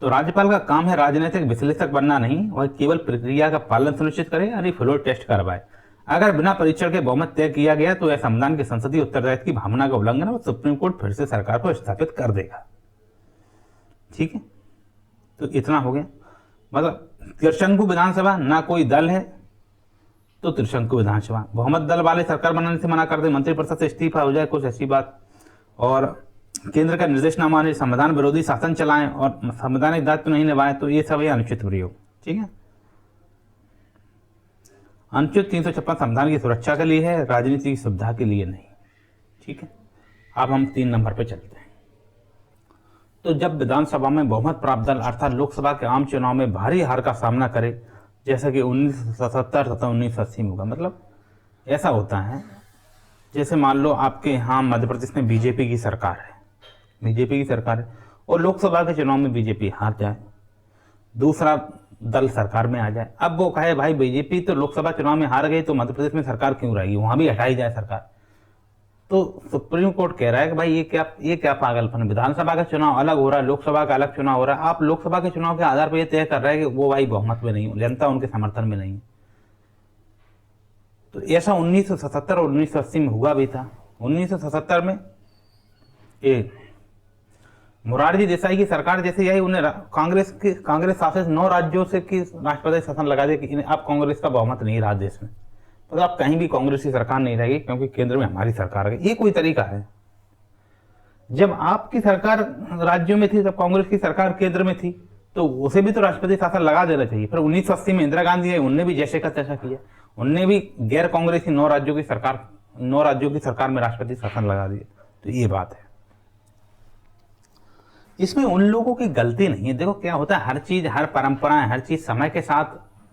तो राज्यपाल का काम है राजनीतिक विश्लेषक बनना नहीं, और केवल प्रक्रिया का पालन सुनिश्चित करे, यानी फ्लोर टेस्ट करवाए। अगर बिना परीक्षण के बहुमत तय किया गया तो यह संविधान के संसदीय उत्तरदायित्व की भावना का उल्लंघन है और सुप्रीम कोर्ट फिर से सरकार को स्थापित कर देगा। ठीक है, तो इतना हो गया। मतलब त्रिशंकु विधानसभा, ना कोई दल है तो त्रिशंकु विधानसभा। बहुमत दल वाले सरकार बनाने से मना कर दे, मंत्रिपरिषद से इस्तीफा हो जाए, कुछ ऐसी बात। और केंद्र का निर्देश न माने, संविधान विरोधी शासन चलाएं और संवैधानिक दायित्व नहीं निभाएं, तो ये सब है अनुचित प्रयोग। ठीक है, अनुच्छेद 356 संविधान की सुरक्षा के लिए है, राजनीति की सुविधा के लिए नहीं। ठीक है, अब हम 3 नंबर पे चलते हैं। तो जब विधानसभा में बहुमत प्राप्त दल अर्थात लोकसभा के आम चुनाव में भारी हार का सामना करे, जैसा कि 1977 तथा 1980 में होगा, मतलब ऐसा होता है जैसे मान लो आपके यहाँ मध्य प्रदेश में बीजेपी की सरकार है, और लोकसभा के चुनाव में बीजेपी हार जाए, दूसरा दल सरकार में आ जाए। अब वो कहे भाई बीजेपी तो लोकसभा चुनाव में हार गई, तो मध्य प्रदेश में सरकार क्यों रहेगी, वहां भी हटाई जाए सरकार। तो सुप्रीम कोर्ट कह रहा है कि भाई ये क्या पागलपन, विधानसभा का चुनाव अलग हो रहा है, लोकसभा का अलग चुनाव हो रहा है, आप लोकसभा के चुनाव के आधार पर यह तय कर रहे हैं कि वो भाई बहुमत में नहीं हो, जनता उनके समर्थन में नहीं है। तो ऐसा 1977 और 1980 में हुआ भी था। 1977 में मोरारजी देसाई की सरकार जैसे आई, उन्हें कांग्रेस शासित 9 राज्यों से की राष्ट्रपति शासन लगा दिया कि अब कांग्रेस का बहुमत नहीं रहा देश में, तो अब कहीं भी कांग्रेस की सरकार नहीं रहेगी क्योंकि केंद्र में हमारी सरकार है। ये कोई तरीका है? जब आपकी सरकार राज्यों में थी, जब कांग्रेस की सरकार केंद्र में थी, तो उसे भी तो राष्ट्रपति शासन लगा देना चाहिए। फिर 1980 में इंदिरा गांधी आई, उनने भी जैसे का तैसा किया, उनने भी गैर कांग्रेसी 9 राज्यों की सरकार में राष्ट्रपति शासन लगा दिया। तो ये बात है, इसमें उन लोगों की गलती नहीं है। देखो क्या होता है, हर चीज, हर परंपराएं, हर चीज समय के साथ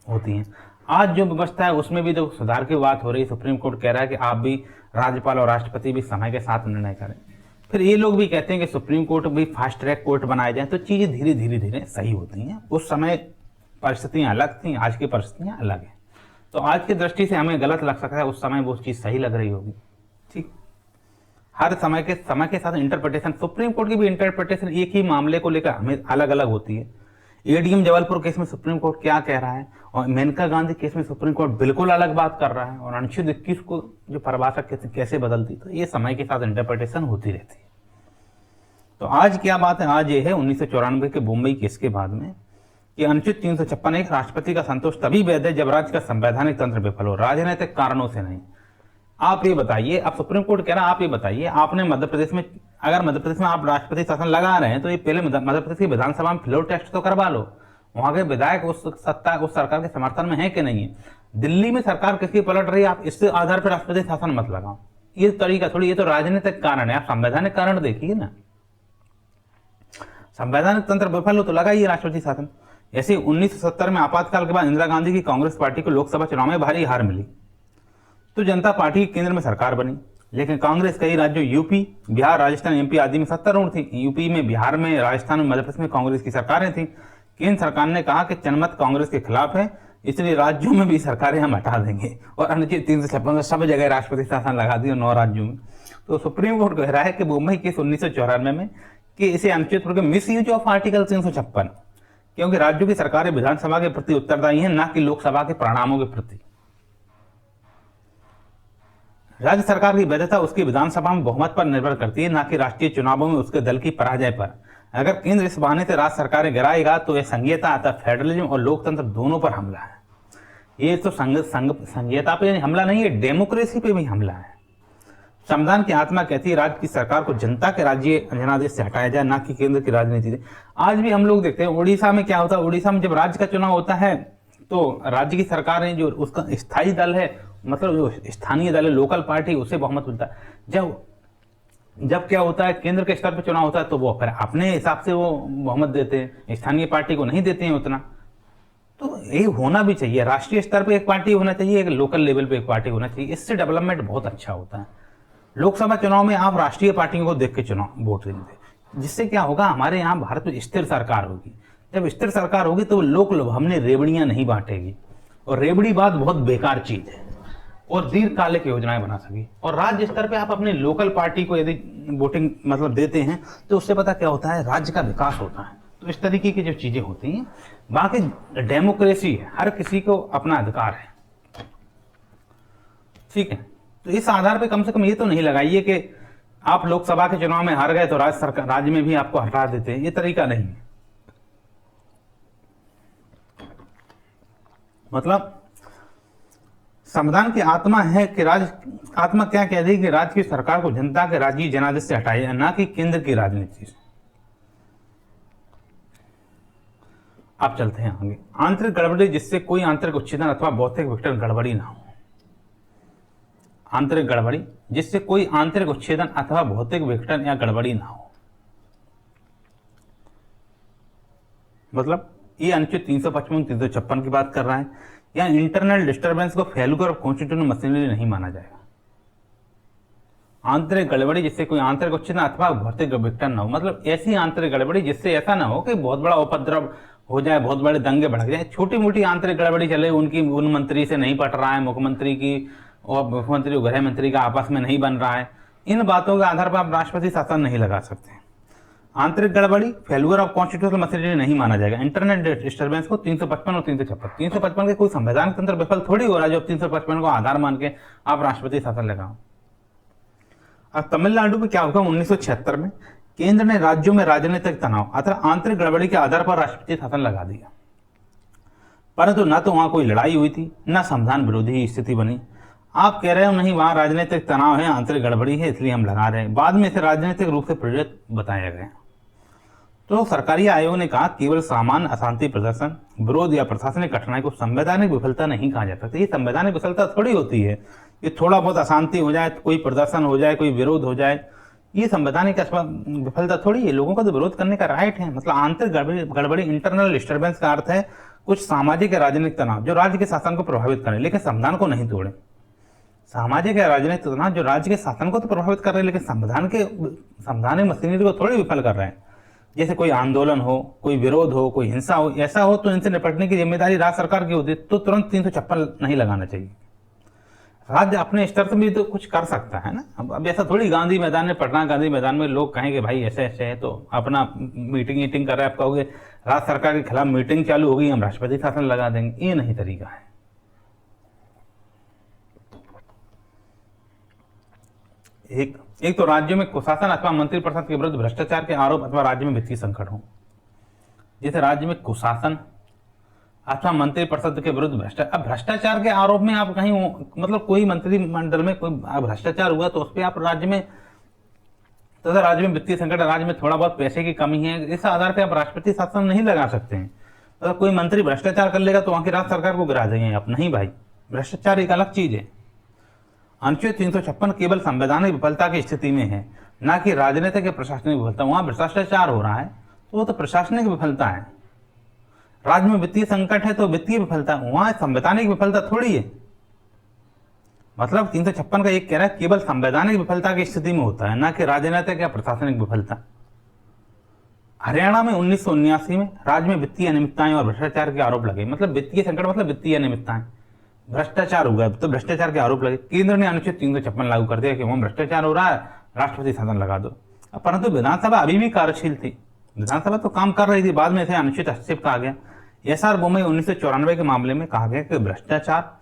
होती हैं। आज जो व्यवस्था है उसमें भी देखो सुधार की बात हो रही है। सुप्रीम कोर्ट कह रहा है कि आप भी, राज्यपाल और राष्ट्रपति भी समय के साथ निर्णय करें। फिर ये लोग भी कहते हैं कि सुप्रीम कोर्ट भी फास्ट ट्रैक कोर्ट बनाए जाए, तो चीजें धीरे धीरे सही होती हैं। उस समय परिस्थितियां अलग थी, आज की परिस्थितियां अलग हैं। तो आज की दृष्टि से हमें गलत लग सकता है, उस समय वो चीज सही लग रही होगी। ठीक, हर समय के साथ इंटरप्रिटेशन, सुप्रीम कोर्ट की भी इंटरप्रिटेशन एक ही मामले को लेकर हमें अलग अलग होती है। एडीएम जबलपुर केस में सुप्रीम कोर्ट क्या कह रहा है, और मेनका गांधी केस में सुप्रीम कोर्ट बिल्कुल अलग बात कर रहा है, और अनुच्छेद 21 को जो परिभाषा कैसे बदलती, तो ये समय के साथ इंटरप्रिटेशन होती रहती है। तो आज क्या बात है, आज ये है 1994 के मुंबई केस के बाद में कि अनुच्छेद 356 एक राष्ट्रपति का संतोष तभी वैध है जब राज्य का संवैधानिक तंत्र विफल हो, राजनीतिक कारणों से नहीं। आप ये बताइए, अब सुप्रीम कोर्ट कह रहा है, आप ये बताइए, आपने मध्य प्रदेश में, अगर मध्य प्रदेश में आप राष्ट्रपति शासन लगा रहे हैं, तो ये पहले मध्य प्रदेश की विधानसभा में फ्लोर टेस्ट तो करवा लो, वहां के विधायक उस सरकार के समर्थन में है कि नहीं है। दिल्ली में सरकार किसकी पलट रही है, आप इसके आधार पर राष्ट्रपति शासन मत लगाओ। ये तरीका थोड़ी, ये तो राजनीतिक कारण है, आप संवैधानिक कारण देखिए ना। संवैधानिक तंत्र विफल हो तो लगाइए राष्ट्रपति शासन। ऐसे 1970 में आपातकाल के बाद इंदिरा गांधी की कांग्रेस पार्टी को लोकसभा चुनाव में भारी हार मिली, तो जनता पार्टी की केंद्र में सरकार बनी, लेकिन कांग्रेस कई राज्यों यूपी, बिहार, राजस्थान, एमपी आदि में सत्तारूढ़ थी। यूपी में, बिहार में, राजस्थान में, मध्य प्रदेश में कांग्रेस की सरकारें थी। केंद्र सरकार ने कहा कि जनमत कांग्रेस के खिलाफ है, इसलिए राज्यों में भी सरकारें हम हटा देंगे, और अनुच्छेद 356 सब जगह राष्ट्रपति शासन लगा दिया 9 राज्यों में। तो सुप्रीम कोर्ट कह रहा है कि मुंबई केस 1994 में कि इसे अनुच्छेद के मिस यूज ऑफ आर्टिकल 356, क्योंकि राज्यों की सरकारें विधानसभा के प्रति उत्तरदायी हैं, ना कि लोकसभा के परिणामों के प्रति। राज्य सरकार की वैधता उसकी विधानसभा में बहुमत पर निर्भर करती है, ना कि राष्ट्रीय चुनावों में उसके दल की पराजय पर। अगर केंद्र इस बहाने से राज्य सरकारें गिराएगा तो यह संघीयता अर्थात फेडरलिज्म और लोकतंत्र दोनों पर हमला है। ये तो संघीयता पे हमला नहीं है, डेमोक्रेसी पे भी हमला है। संविधान की आत्मा कहती है राज्य की सरकार को जनता के राज्य जनादेश से हटाया जाए, ना कि केंद्र की राजनीति से। आज भी हम लोग देखते हैं उड़ीसा में क्या होता है, उड़ीसा में जब राज्य का चुनाव होता है तो राज्य की सरकार है, जो उसका स्थायी दल है, मतलब जो स्थानीय दल है, लोकल पार्टी, उसे बहुमत मिलता है। जब क्या होता है, केंद्र के स्तर पर चुनाव होता है तो वो फिर अपने हिसाब से वो बहुमत देते हैं, स्थानीय पार्टी को नहीं देते हैं उतना। तो ये होना भी चाहिए, राष्ट्रीय स्तर पे एक पार्टी होना चाहिए, एक लोकल लेवल पे एक पार्टी होना चाहिए, इससे डेवलपमेंट बहुत अच्छा होता है। लोकसभा चुनाव में आप राष्ट्रीय पार्टियों को देख के चुनाव वोट देंगे, जिससे क्या होगा, हमारे यहाँ भारत में स्थिर सरकार होगी। जब स्थिर सरकार होगी तो लोक हमने रेवड़ियां नहीं बांटेगी, और रेवड़ी बात बहुत बेकार चीज है, और दीर्घकालिक योजनाएं बना सके। और राज्य स्तर पे आप अपने लोकल पार्टी को यदि वोटिंग मतलब देते हैं तो उससे पता क्या होता है, राज्य का विकास होता है। तो इस तरीके की जो चीजें होती हैं, बाकी डेमोक्रेसी है, हर किसी को अपना अधिकार है, ठीक है। तो इस आधार पे कम से कम ये तो नहीं लगाइए कि आप लोकसभा के चुनाव में हार गए तो राज्य में भी आपको हटा देते हैं, ये तरीका नहीं है। मतलब संविधान की आत्मा है कि आत्मा क्या कह रही है कि राज्य की सरकार को जनता के राजनीतिक जनादेश से हटाई जाए, ना कि केंद्र की राजनीति से। अब चलते हैं आगे। आंतरिक गड़बड़ी जिससे कोई आंतरिक उच्छेदन अथवा भौतिक विघटन गड़बड़ी ना हो। आंतरिक गड़बड़ी जिससे कोई आंतरिक उच्छेदन अथवा भौतिक विघटन या गड़बड़ी ना हो, मतलब ये अनुच्छेद 355 356 की बात कर रहा है। या इंटरनल डिस्टर्बेंस को फेल्यूर ऑफ कॉन्स्टिट्यूशनल मशीनरी नहीं माना जाएगा। आंतरिक गड़बड़ी जिससे कोई आंतरिक उच्छेदन अथवा भौतिक विघटन ना हो, मतलब ऐसी आंतरिक गड़बड़ी जिससे ऐसा ना हो कि बहुत बड़ा उपद्रव हो जाए, बहुत बड़े दंगे भड़क जाए। छोटी मोटी आंतरिक गड़बड़ी चले, उनकी उन मंत्री से नहीं पट रहा है, मुख्यमंत्री की और मुख्यमंत्री और गृह मंत्री का आपस में नहीं बन रहा है, इन बातों के आधार पर आप राष्ट्रपति शासन नहीं लगा सकते। आंतरिक गड़बड़ी फेल्यूर ऑफ कॉन्स्टिट्यूशनल मशीनरी नहीं माना जाएगा। इंटरनल डिस्टर्बेंस को 355 और 356 के कोई संवैधानिक तंत्र विफल थोड़ी हो रहा है जो 355 को आधार मान के आप राष्ट्रपति शासन लगाओ। अब तमिलनाडु में क्या होगा, 1976 में केंद्र ने राज्यों में राजनीतिक तनाव अथवा आंतरिक गड़बड़ी के आधार पर राष्ट्रपति शासन लगा दिया, परंतु न तो वहां कोई लड़ाई हुई थी, न संविधान विरोधी स्थिति बनी। आप कह रहे हो नहीं वहां राजनीतिक तनाव है, आंतरिक गड़बड़ी है, इसलिए हम लगा रहे हैं। बाद में इसे राजनीतिक रूप से प्रेरित बताया गया। तो सरकारी आयोग ने कहा केवल सामान्य अशांति प्रदर्शन, विरोध या प्रशासनिक कठिनाई को संवैधानिक विफलता नहीं कहा जा सकता। ये संवैधानिक विफलता थोड़ी होती है कि थोड़ा बहुत अशांति हो जाए, कोई प्रदर्शन हो जाए, कोई विरोध हो जाए, ये संवैधानिक विफलता थोड़ी है। लोगों को तो विरोध करने का राइट है। मतलब आंतरिक गड़बड़ी इंटरनल डिस्टर्बेंस का अर्थ है कुछ सामाजिक या राजनीतिक तनाव जो राज्य के शासन को प्रभावित करे लेकिन संविधान को नहीं तोड़े। सामाजिक या राजनीतिक तनाव जो राज्य के शासन को तो प्रभावित कर रहे हैं लेकिन संवैधानिक मशीनरी को थोड़ी विफल कर रहे हैं। जैसे कोई आंदोलन हो, कोई विरोध हो, कोई हिंसा हो, ऐसा हो तो इनसे निपटने की जिम्मेदारी राज्य सरकार की होती है, तो तुरंत 356 नहीं लगाना चाहिए। राज्य अपने स्तर से भी तो कुछ कर सकता है ना। अब ऐसा थोड़ी गांधी मैदान में, पटना गांधी मैदान में लोग कहेंगे भाई ऐसे ऐसे है तो अपना मीटिंग कर रहे हैं, आप कहोगे राज्य सरकार के खिलाफ मीटिंग चालू होगी, हम राष्ट्रपति शासन लगा देंगे। ये नहीं तरीका है। एक तो राज्यों में कुशासन अथवा मंत्रिपरिषद के विरुद्ध भ्रष्टाचार के आरोप अथवा राज्य में वित्तीय संकट हो। जैसे राज्य में कुशासन अथवा मंत्रिपरिषद के विरुद्ध भ्रष्टाचार के आरोप में आप कहीं मतलब कोई मंत्रिमंडल में कोई भ्रष्टाचार हुआ तो उस पर आप राज्य में वित्तीय संकट, राज्य में थोड़ा बहुत पैसे की कमी है, इस आधार पर आप राष्ट्रपति शासन नहीं लगा सकते हैं। अगर कोई मंत्री भ्रष्टाचार कर लेगा तो वहां की राज्य सरकार को गिरा देंगे आप। नहीं भाई, भ्रष्टाचार एक अलग चीज है। अनुच्छेद 356 केवल संवैधानिक विफलता की स्थिति में है, ना कि राजनीतिक या प्रशासनिक विफलता। वहां भ्रष्टाचार हो रहा है तो वो तो प्रशासनिक विफलता है। राज्य में वित्तीय संकट है तो वित्तीय विफलता, वहां संवैधानिक विफलता थोड़ी है। मतलब 356 का एक कह रहा है केवल संवैधानिक विफलता की स्थिति में होता है, ना कि राजनीतिक या प्रशासनिक विफलता। हरियाणा में 1979 में राज्य में वित्तीय अनियमितताएं और भ्रष्टाचार के आरोप लगे। मतलब वित्तीय संकट मतलब वित्तीय अनियमितताएं, भ्रष्टाचार हुआ तो भ्रष्टाचार के आरोप लगे। केंद्र ने अनुच्छेद 356 लागू कर दिया कि वहां भ्रष्टाचार हो रहा है, राष्ट्रपति शासन लगा दो। परंतु विधानसभा अभी भी कार्यशील थी, विधानसभा तो काम कर रही थी। बाद में इसे अनुच्छेद 80 कहा गया। एसआर बोमई 1994 के मामले में कहा गया कि भ्रष्टाचार,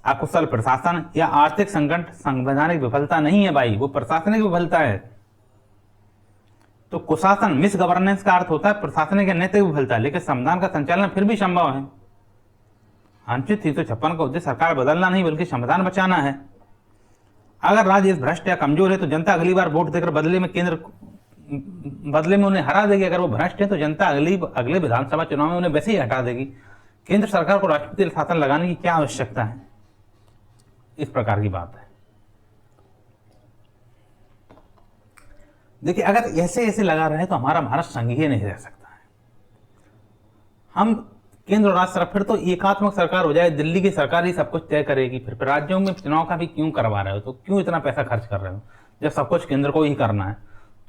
अकुशल प्रशासन या आर्थिक संकट संवैधानिक विफलता नहीं है भाई, वो प्रशासनिक विफलता है। तो कुशासन मिस गवर्नेंस का अर्थ होता है प्रशासनिक या नैतिक विफलता, लेकिन संविधान का संचालन फिर भी संभव है। अनुच्छेद 356 का उद्देश्य सरकार बदलना नहीं बल्कि संविधान बचाना है। अगर राज्य भ्रष्ट या कमजोर है तो जनता अगली बार वोट देकर बदले में उन्हें हरा देगी। अगर वो भ्रष्ट है तो जनता अगले विधानसभा चुनाव में उन्हें वैसे ही हटा देगी। केंद्र सरकार को राष्ट्रपति शासन लगाने की क्या आवश्यकता है, इस प्रकार की बात है। देखिए अगर ऐसे ऐसे लगा रहे तो हमारा भारत संघीय नहीं रह सकता है। हम केंद्र और राज्य सरकार फिर तो एकात्मक सरकार हो जाए, दिल्ली की सरकार ही सब कुछ तय करेगी। फिर राज्यों में चुनाव का भी क्यों करवा रहे हो, तो क्यों इतना पैसा खर्च कर रहे हो जब सब कुछ केंद्र को ही करना है।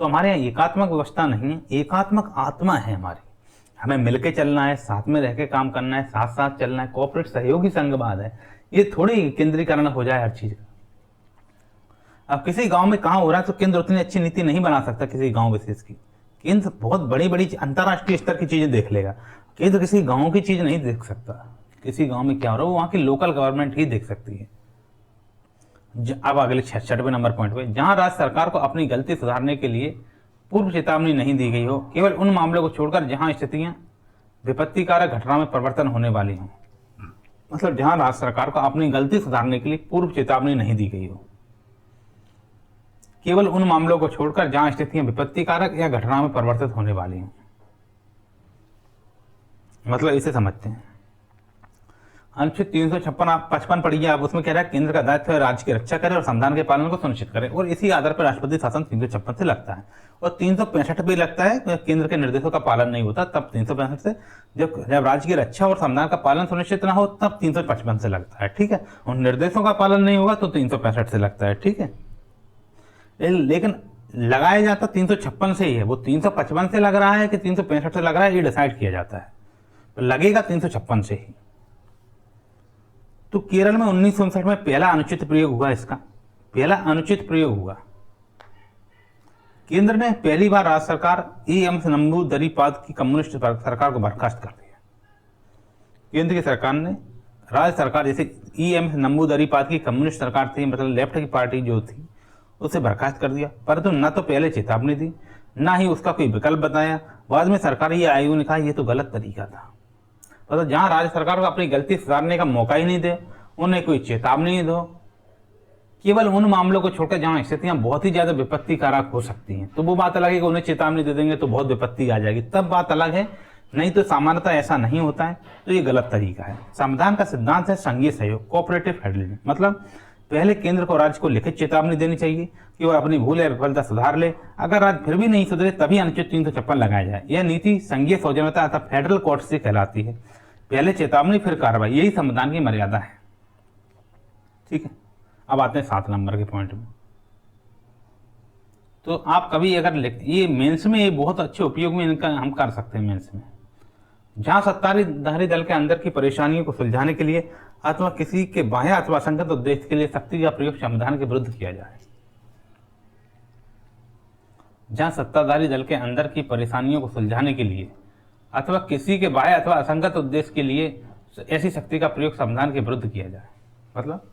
तो हमारे यहाँ एकात्मक व्यवस्था नहीं है, एकात्मक आत्मा है हमारी। हमें मिलके चलना है, साथ में रह के काम करना है, साथ साथ चलना है, कोऑपरेट सहयोगी संघवाद है। ये थोड़ी केंद्रीकरण हो जाए हर चीज का। अब किसी गांव में कहाँ हो रहा है तो केंद्र उतनी अच्छी नीति नहीं बना सकता किसी गांव विशेष की। केंद्र बहुत बड़ी बड़ी अंतर्राष्ट्रीय स्तर की चीजें देख लेगा, केंद्र किसी गांव की चीज नहीं देख सकता। किसी गांव में क्या हो रहा है वो वहां की लोकल गवर्नमेंट ही देख सकती है। अब अगले 66वें नंबर पॉइंट पे, जहां राज्य सरकार को अपनी गलती सुधारने के लिए पूर्व चेतावनी नहीं दी गई हो, केवल उन मामलों को छोड़कर जहां स्थितियां विपत्तिकारक घटनाओं में परिवर्तन होने वाली हों, मतलब जहां राज्य सरकार को अपनी गलती सुधारने के लिए पूर्व चेतावनी नहीं दी गई हो, केवल उन मामलों को छोड़कर जहां स्थितियां विपत्तिकारक या घटनाओं में परिवर्तित होने वाली हैं। मतलब इसे समझते हैं। अनुच्छेद 356 आप 55 पढ़िए आप, उसमें कह रहा है केंद्र का दायित्व है राज्य की रक्षा करे और संविधान के पालन को सुनिश्चित करे, और इसी आधार पर राष्ट्रपति शासन 356 से लगता है। और 365 भी लगता है, केंद्र के निर्देशों का पालन नहीं होता तब 365 से, जब राज्य की रक्षा और संविधान का पालन सुनिश्चित ना हो तब 355 से लगता है। ठीक है, और निर्देशों का पालन नहीं होगा तो 365 से लगता है। ठीक है, लेकिन लगाया जाता 356 से ही है। वो 355 से लग रहा है कि 365 से लग रहा है, ये डिसाइड किया जाता है, तो लगेगा 356 से ही। तो केरल में 1959 में पहला अनुचित प्रयोग हुआ, इसका पहला अनुचित प्रयोग हुआ। केंद्र ने पहली बार राज्य सरकार एम नंबूदरीपाद की कम्युनिस्ट सरकार को बर्खास्त कर दिया। केंद्र की सरकार ने राज्य सरकार, जैसे एम नंबूदरीपाद की कम्युनिस्ट सरकार थी, मतलब लेफ्ट की पार्टी जो थी, उसे बर्खास्त कर दिया। परंतु न तो पहले चेतावनी दी, ना ही उसका कोई विकल्प बताया। बाद में सरकारी आयोग ने कहा यह तो गलत तरीका था। मतलब जहां राज्य सरकार को अपनी गलती सुधारने का मौका ही नहीं दे, उन्हें कोई चेतावनी नहीं दो, केवल उन मामलों को छोड़कर जहां स्थितियां बहुत ही ज्यादा विपत्तिकारक हो सकती हैं, तो वो बात अलग है कि उन्हें चेतावनी दे देंगे तो बहुत विपत्ति आ जाएगी, तब बात अलग है। नहीं तो सामान्यतः ऐसा नहीं होता है, तो ये गलत तरीका है। संविधान का सिद्धांत है संघीय सहयोग, कोऑपरेटिव फेडरलिज्म। मतलब पहले केंद्र को राज्य को लिखित चेतावनी देनी चाहिए कि वह अपनी भूल या विफलता सुधार ले। अगर राज्य फिर भी नहीं सुधरे तभी अनुच्छेद 356 लगाया जाए। यह नीति संघीय सौजन्यता अर्थात फेडरल कोर्ट से कहलाती है। पहले चेतावनी फिर कार्रवाई, यही संविधान की मर्यादा है। ठीक है, अब आते हैं 7 नंबर के पॉइंट में। तो आप कभी अगर ये मेंस में ये बहुत अच्छे उपयोग में इनका हम कर सकते हैं मेंस में। जहां सत्ताधारी दल के अंदर की परेशानियों को सुलझाने के लिए अथवा किसी के बाह्य अथवा असंगत उद्देश्य के लिए शक्ति का प्रयोग संविधान के विरुद्ध किया जाए। जहां सत्ताधारी दल के अंदर की परेशानियों को सुलझाने के लिए अथवा किसी के बाह्य अथवा असंगत उद्देश्य के लिए ऐसी शक्ति का प्रयोग संविधान के विरुद्ध किया जाए। मतलब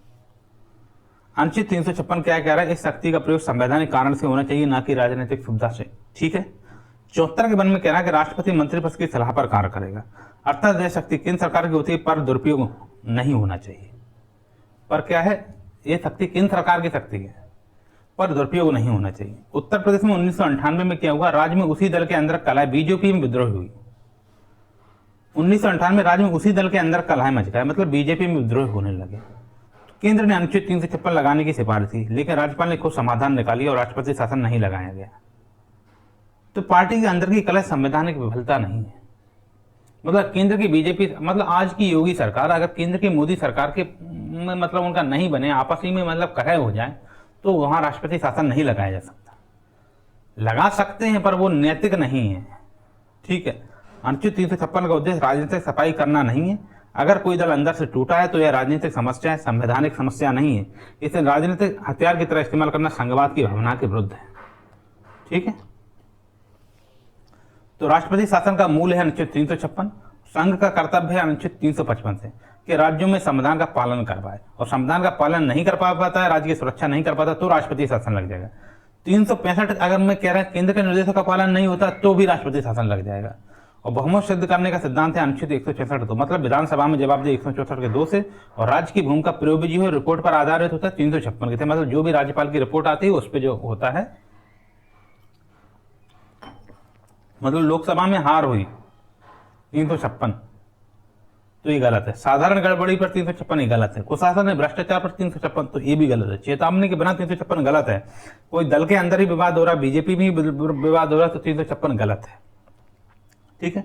अनुच्छेद 356 क्या कह रहा है, इस शक्ति का प्रयोग संवैधानिक कारण से होना चाहिए, ना कि राजनीतिक सुविधा से। ठीक है, 74 के वन में कह रहा है कि राष्ट्रपति मंत्रिपरिषद की सलाह पर कार्य करेगा, अर्थात यह शक्ति केंद्र सरकार की होती है पर दुरुपयोग नहीं होना चाहिए। पर क्या है, यह शक्ति केंद्र सरकार की शक्ति है पर दुरुपयोग नहीं होना चाहिए। उत्तर प्रदेश में 1998 में क्या हुआ, राज्य में उसी दल के अंदर कलह, बीजेपी में विद्रोह हुई। 1998 में राज्य में उसी दल के अंदर कलह मच गया, मतलब बीजेपी में विद्रोह होने लगे। केंद्र ने अनुच्छेद 356 लगाने की सिफारिश की, लेकिन राज्यपाल ने खुद समाधान निकाली और राष्ट्रपति शासन नहीं लगाया गया। तो पार्टी के अंदर की कलह संवैधानिक विफलता नहीं है। मतलब केंद्र की बीजेपी, मतलब आज की योगी सरकार अगर केंद्र की मोदी सरकार के मतलब उनका नहीं बने, आपस ही में मतलब कलह हो जाए, तो वहां राष्ट्रपति शासन नहीं लगाया जा सकता। लगा सकते हैं पर वो नैतिक नहीं है। ठीक है, अनुच्छेद 356 का उद्देश्य राजनीतिक सफाई करना नहीं है। अगर कोई दल अंदर से टूटा है तो यह राजनीतिक समस्या है, संवैधानिक समस्या नहीं है। इसे राजनीतिक हथियार की तरह इस्तेमाल करना संघवाद की भावना के विरुद्ध है। ठीक है, तो राष्ट्रपति शासन का मूल है अनुच्छेद 356। संघ का कर्तव्य है अनुच्छेद 355 से कि राज्यों में संविधान का पालन करवाए, और संविधान का पालन नहीं कर पाता है, राज्य की सुरक्षा नहीं कर पाता, तो राष्ट्रपति शासन लग जाएगा। 365 अगर मैं कह रहा केंद्र के निर्देशों का पालन नहीं होता तो भी राष्ट्रपति शासन लग जाएगा। और बहुमत सिद्ध करने का सिद्धांत है अनुच्छेद 166, तो मतलब विधानसभा में जवाब दे 164 के 2 से, और राज्य की भूमि का प्रयोग जो है रिपोर्ट पर आधारित होता है 356 के, मतलब जो भी राज्यपाल की रिपोर्ट आती है उस पर जो होता है। मतलब लोकसभा में हार हुई 356, तो ये गलत है। साधारण गड़बड़ी पर 356 ये गलत है। कुशासन में भ्रष्टाचार पर 356, तो ये भी गलत है। चेतावनी के बिना 356 गलत है। कोई दल के अंदर ही विवाद हो रहा है, बीजेपी में ही विवाद हो रहा है, तो 356 गलत है। ठीक है,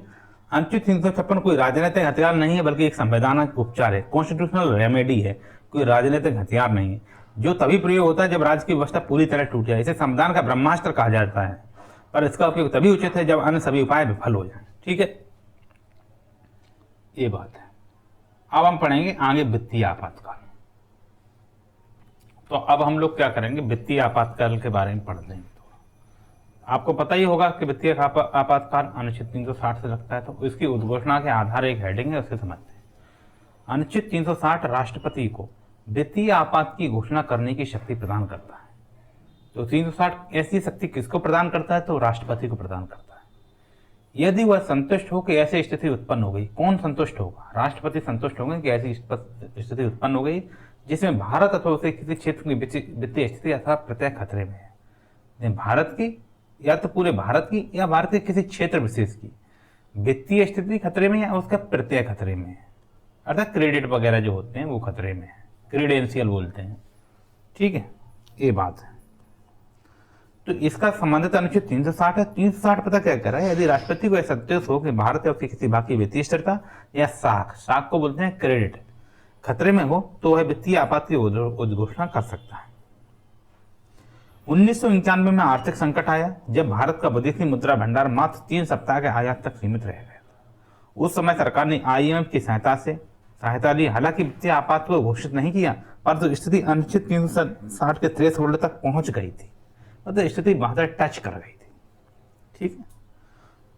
अनुच्छेद 356 कोई राजनीतिक हथियार नहीं है, बल्कि एक संवैधानिक उपचार है, कॉन्स्टिट्यूशनल रेमेडी है, कोई राजनीतिक हथियार नहीं है, जो तभी प्रयोग होता है जब राज्य की व्यवस्था पूरी तरह टूट जाए। इसे संविधान का ब्रह्मास्त्र कहा जाता है, पर इसका उपयोग तभी उचित है जब अन्य सभी उपाय विफल हो जाए। ठीक है, ये बात है। अब हम पढ़ेंगे आगे वित्तीय आपातकाल। तो अब हम लोग क्या करेंगे, वित्तीय आपातकाल के बारे में पढ़ लेंगे। आपको पता ही होगा कि वित्तीय आपातकाल अनुच्छेद 360 से लगता है, तो इसकी उद्घोषणा के आधार एक हेडिंग है, उसे समझते हैं। अनुच्छेद 360 राष्ट्रपति को वित्तीय आपात की घोषणा करने की शक्ति प्रदान करता है। तो 360 ऐसी शक्ति किसको प्रदान करता है, तो राष्ट्रपति को प्रदान करता है। यदि वह संतुष्ट हो कि ऐसी स्थिति उत्पन्न हो गई, कौन संतुष्ट होगा? राष्ट्रपति संतुष्ट होंगे कि ऐसी स्थिति उत्पन्न हो गई जिसमें भारत अथवा उसे किसी क्षेत्र की वित्तीय स्थिति अथवा प्रत्यय खतरे में है। भारत की, या तो पूरे भारत की, या भारत के किसी क्षेत्र विशेष की वित्तीय स्थिति खतरे में, या उसका प्रत्यय खतरे में है, अर्थात क्रेडिट वगैरह जो होते हैं वो खतरे में है, क्रेडेंशियल बोलते हैं। ठीक है, ये बात है। तो इसका संबंधित अनुच्छेद 360 है। 360 पता क्या कर रहा है? यदि राष्ट्रपति को ऐसा संदेश हो कि भारत या उसकी किसी बाकी वित्तीय स्थिरता या साख को बोलते हैं क्रेडिट, खतरे में हो तो वह वित्तीय आपात की उद्घोषणा कर सकता है। 1991 में आर्थिक संकट आया जब भारत का विदेशी मुद्रा भंडार मात्र 3 सप्ताह के आयात तक सीमित रह गया। उस समय सरकार ने IMF की सहायता ली। हालांकि वित्तीय आपात को घोषित नहीं किया, परंतु स्थिति अनुच्छेद 360 के थ्रेशोल्ड तक पहुंच गई थी, मतलब स्थिति वहां तक टच कर गई थी। ठीक है,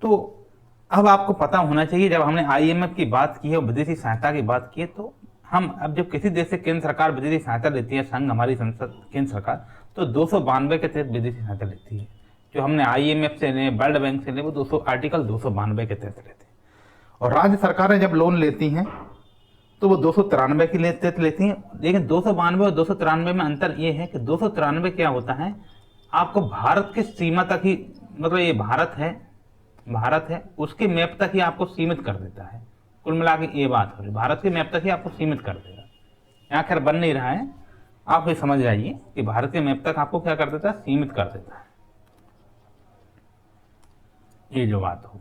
तो अब आपको पता होना चाहिए, जब हमने IMF की बात की है और विदेशी सहायता की बात की है, तो हम अब जब किसी देश से केंद्र सरकार विदेशी सहायता लेती है, संघ हमारी संसद केंद्र सरकार, तो 292 के तहत विदेशी सहायता लेती है। जो हमने IMF से ले, वर्ल्ड बैंक से ले, वो आर्टिकल 292 के तहत लेते हैं। और राज्य सरकारें जब लोन लेती हैं तो वो 293 के तहत लेती हैं। लेकिन 292 और 293 में अंतर ये है कि 293 क्या होता है, आपको भारत के सीमा तक ही, मतलब ये भारत है उसके मैप तक ही आपको सीमित कर देता है। कुल मिला के ये बात हो रही, भारत के मैप तक ही आपको सीमित कर देगा। यहाँ खैर बन नहीं रहा है, आप ये समझ जाइए कि भारत के मैप तक आपको क्या कर देता है, सीमित कर देता है। ये जो बात हो,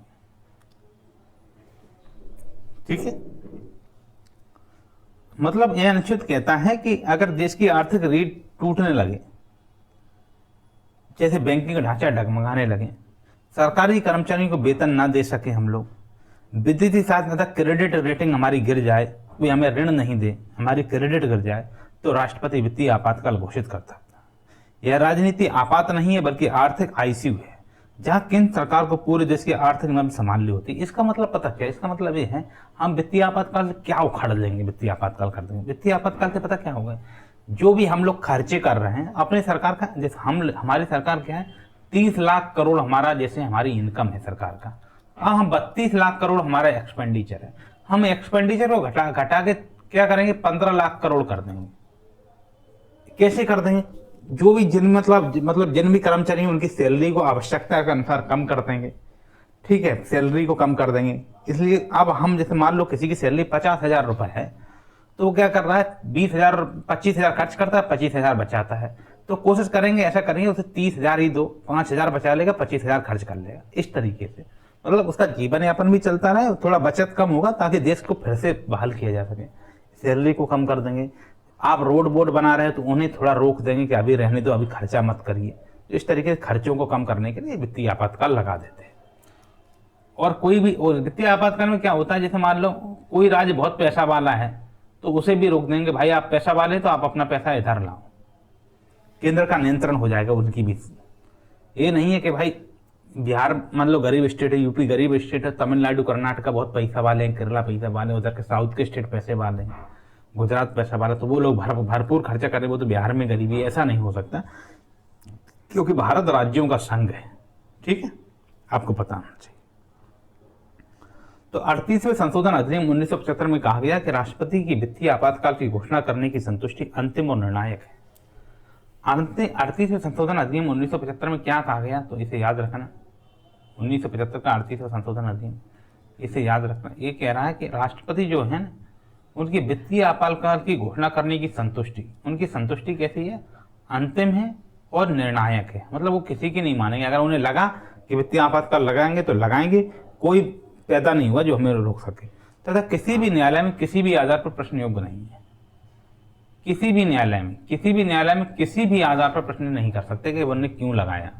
ठीक है, मतलब यह अनुच्छेद कहता है कि अगर देश की आर्थिक रीढ़ टूटने लगे, जैसे बैंकिंग का ढांचा डगमगाने लगे, सरकारी कर्मचारियों को वेतन ना दे सके हम लोग, वित्तीय साथ क्रेडिट रेटिंग हमारी गिर जाए, कोई हमें ऋण नहीं दे, हमारी क्रेडिट गिर जाए, तो राष्ट्रपति वित्तीय आपातकाल घोषित करता है। यह राजनीति आपात नहीं है बल्कि आर्थिक ICU है, जहां केंद्र सरकार को पूरे देश की आर्थिक नब्ज संभालनी होती है। इसका मतलब पता क्या है? इसका मतलब ये है, हम वित्तीय आपातकाल से क्या उखाड़ लेंगे, वित्तीय आपातकाल कर देंगे। वित्तीय आपातकाल से पता क्या होगा, जो भी हम लोग खर्चे कर रहे हैं अपने सरकार का, जैसे हमारी सरकार क्या है, 30 लाख करोड़ हमारा, जैसे हमारी इनकम है सरकार का, हम 32 लाख करोड़ हमारा एक्सपेंडिचर है। हम एक्सपेंडिचर को घटा के क्या करेंगे, 15 लाख करोड़ कर देंगे। कैसे कर देंगे? जो भी मतलब जिन भी कर्मचारी हैं उनकी सैलरी को आवश्यकता के अनुसार कम कर देंगे। ठीक है, सैलरी को कम कर देंगे। इसलिए अब हम जैसे मान लो किसी की सैलरी 50,000 रुपए है, तो वो क्या कर रहा है, 20,000 25,000 खर्च करता है, 25,000 बचाता है। तो कोशिश करेंगे, ऐसा करेंगे उसे 30,000 ही दो, 5,000 बचा लेगा, 25,000 खर्च कर लेगा। इस तरीके से मतलब उसका जीवन यापन भी चलता रहे, थोड़ा बचत कम होगा, ताकि देश को फिर से बहाल किया जा सके। सैलरी को कम कर देंगे। आप रोड बोर्ड बना रहे हैं तो उन्हें थोड़ा रोक देंगे कि अभी रहने दो, अभी खर्चा मत करिए। तो इस तरीके से खर्चों को कम करने के लिए वित्तीय आपातकाल लगा देते हैं। और कोई भी वित्तीय आपातकाल में क्या होता है, जैसे मान लो कोई राज्य बहुत पैसा वाला है तो उसे भी रोक देंगे, भाई आप पैसा वाले तो आप अपना पैसा इधर लाओ। केंद्र का नियंत्रण हो जाएगा उनकी भी। ये नहीं है कि भाई बिहार मान लो गरीब स्टेट है, यूपी गरीब स्टेट है, तमिलनाडु कर्नाटका बहुत पैसा वाले हैं, केरला पैसा वाले, उधर के साउथ के स्टेट पैसे वाले हैं, गुजरात पैसा वाला, तो वो लोग भरपूर खर्चा कर रहे, वो तो बिहार में गरीबी है, ऐसा नहीं हो सकता, क्योंकि भारत राज्यों का संघ है। ठीक है, आपको पता होना चाहिए। तो 38वें संशोधन अधिनियम 1975 में कहा गया कि राष्ट्रपति की वित्तीय आपातकाल की घोषणा करने की संतुष्टि अंतिम और निर्णायक है। 38वें संशोधन अधिनियम 1975 में क्या कहा गया, तो इसे याद रखना। 1975 का 38वां संशोधन अधिनियम, इसे याद रखना। ये कह रहा है कि राष्ट्रपति जो है ना, उनकी वित्तीय आपातकाल की घोषणा करने की संतुष्टि, उनकी संतुष्टि कैसी है, अंतिम है और निर्णायक है। मतलब वो किसी की नहीं मानेंगे। अगर उन्हें लगा कि वित्तीय आपातकाल लगाएंगे तो लगाएंगे, कोई पैदा नहीं हुआ जो हमें रोक सके, तथा किसी भी न्यायालय में किसी भी आधार पर प्रश्न योग्य नहीं है। किसी भी न्यायालय में किसी भी आधार पर प्रश्न नहीं कर सकते कि उन्होंने क्यों लगाया।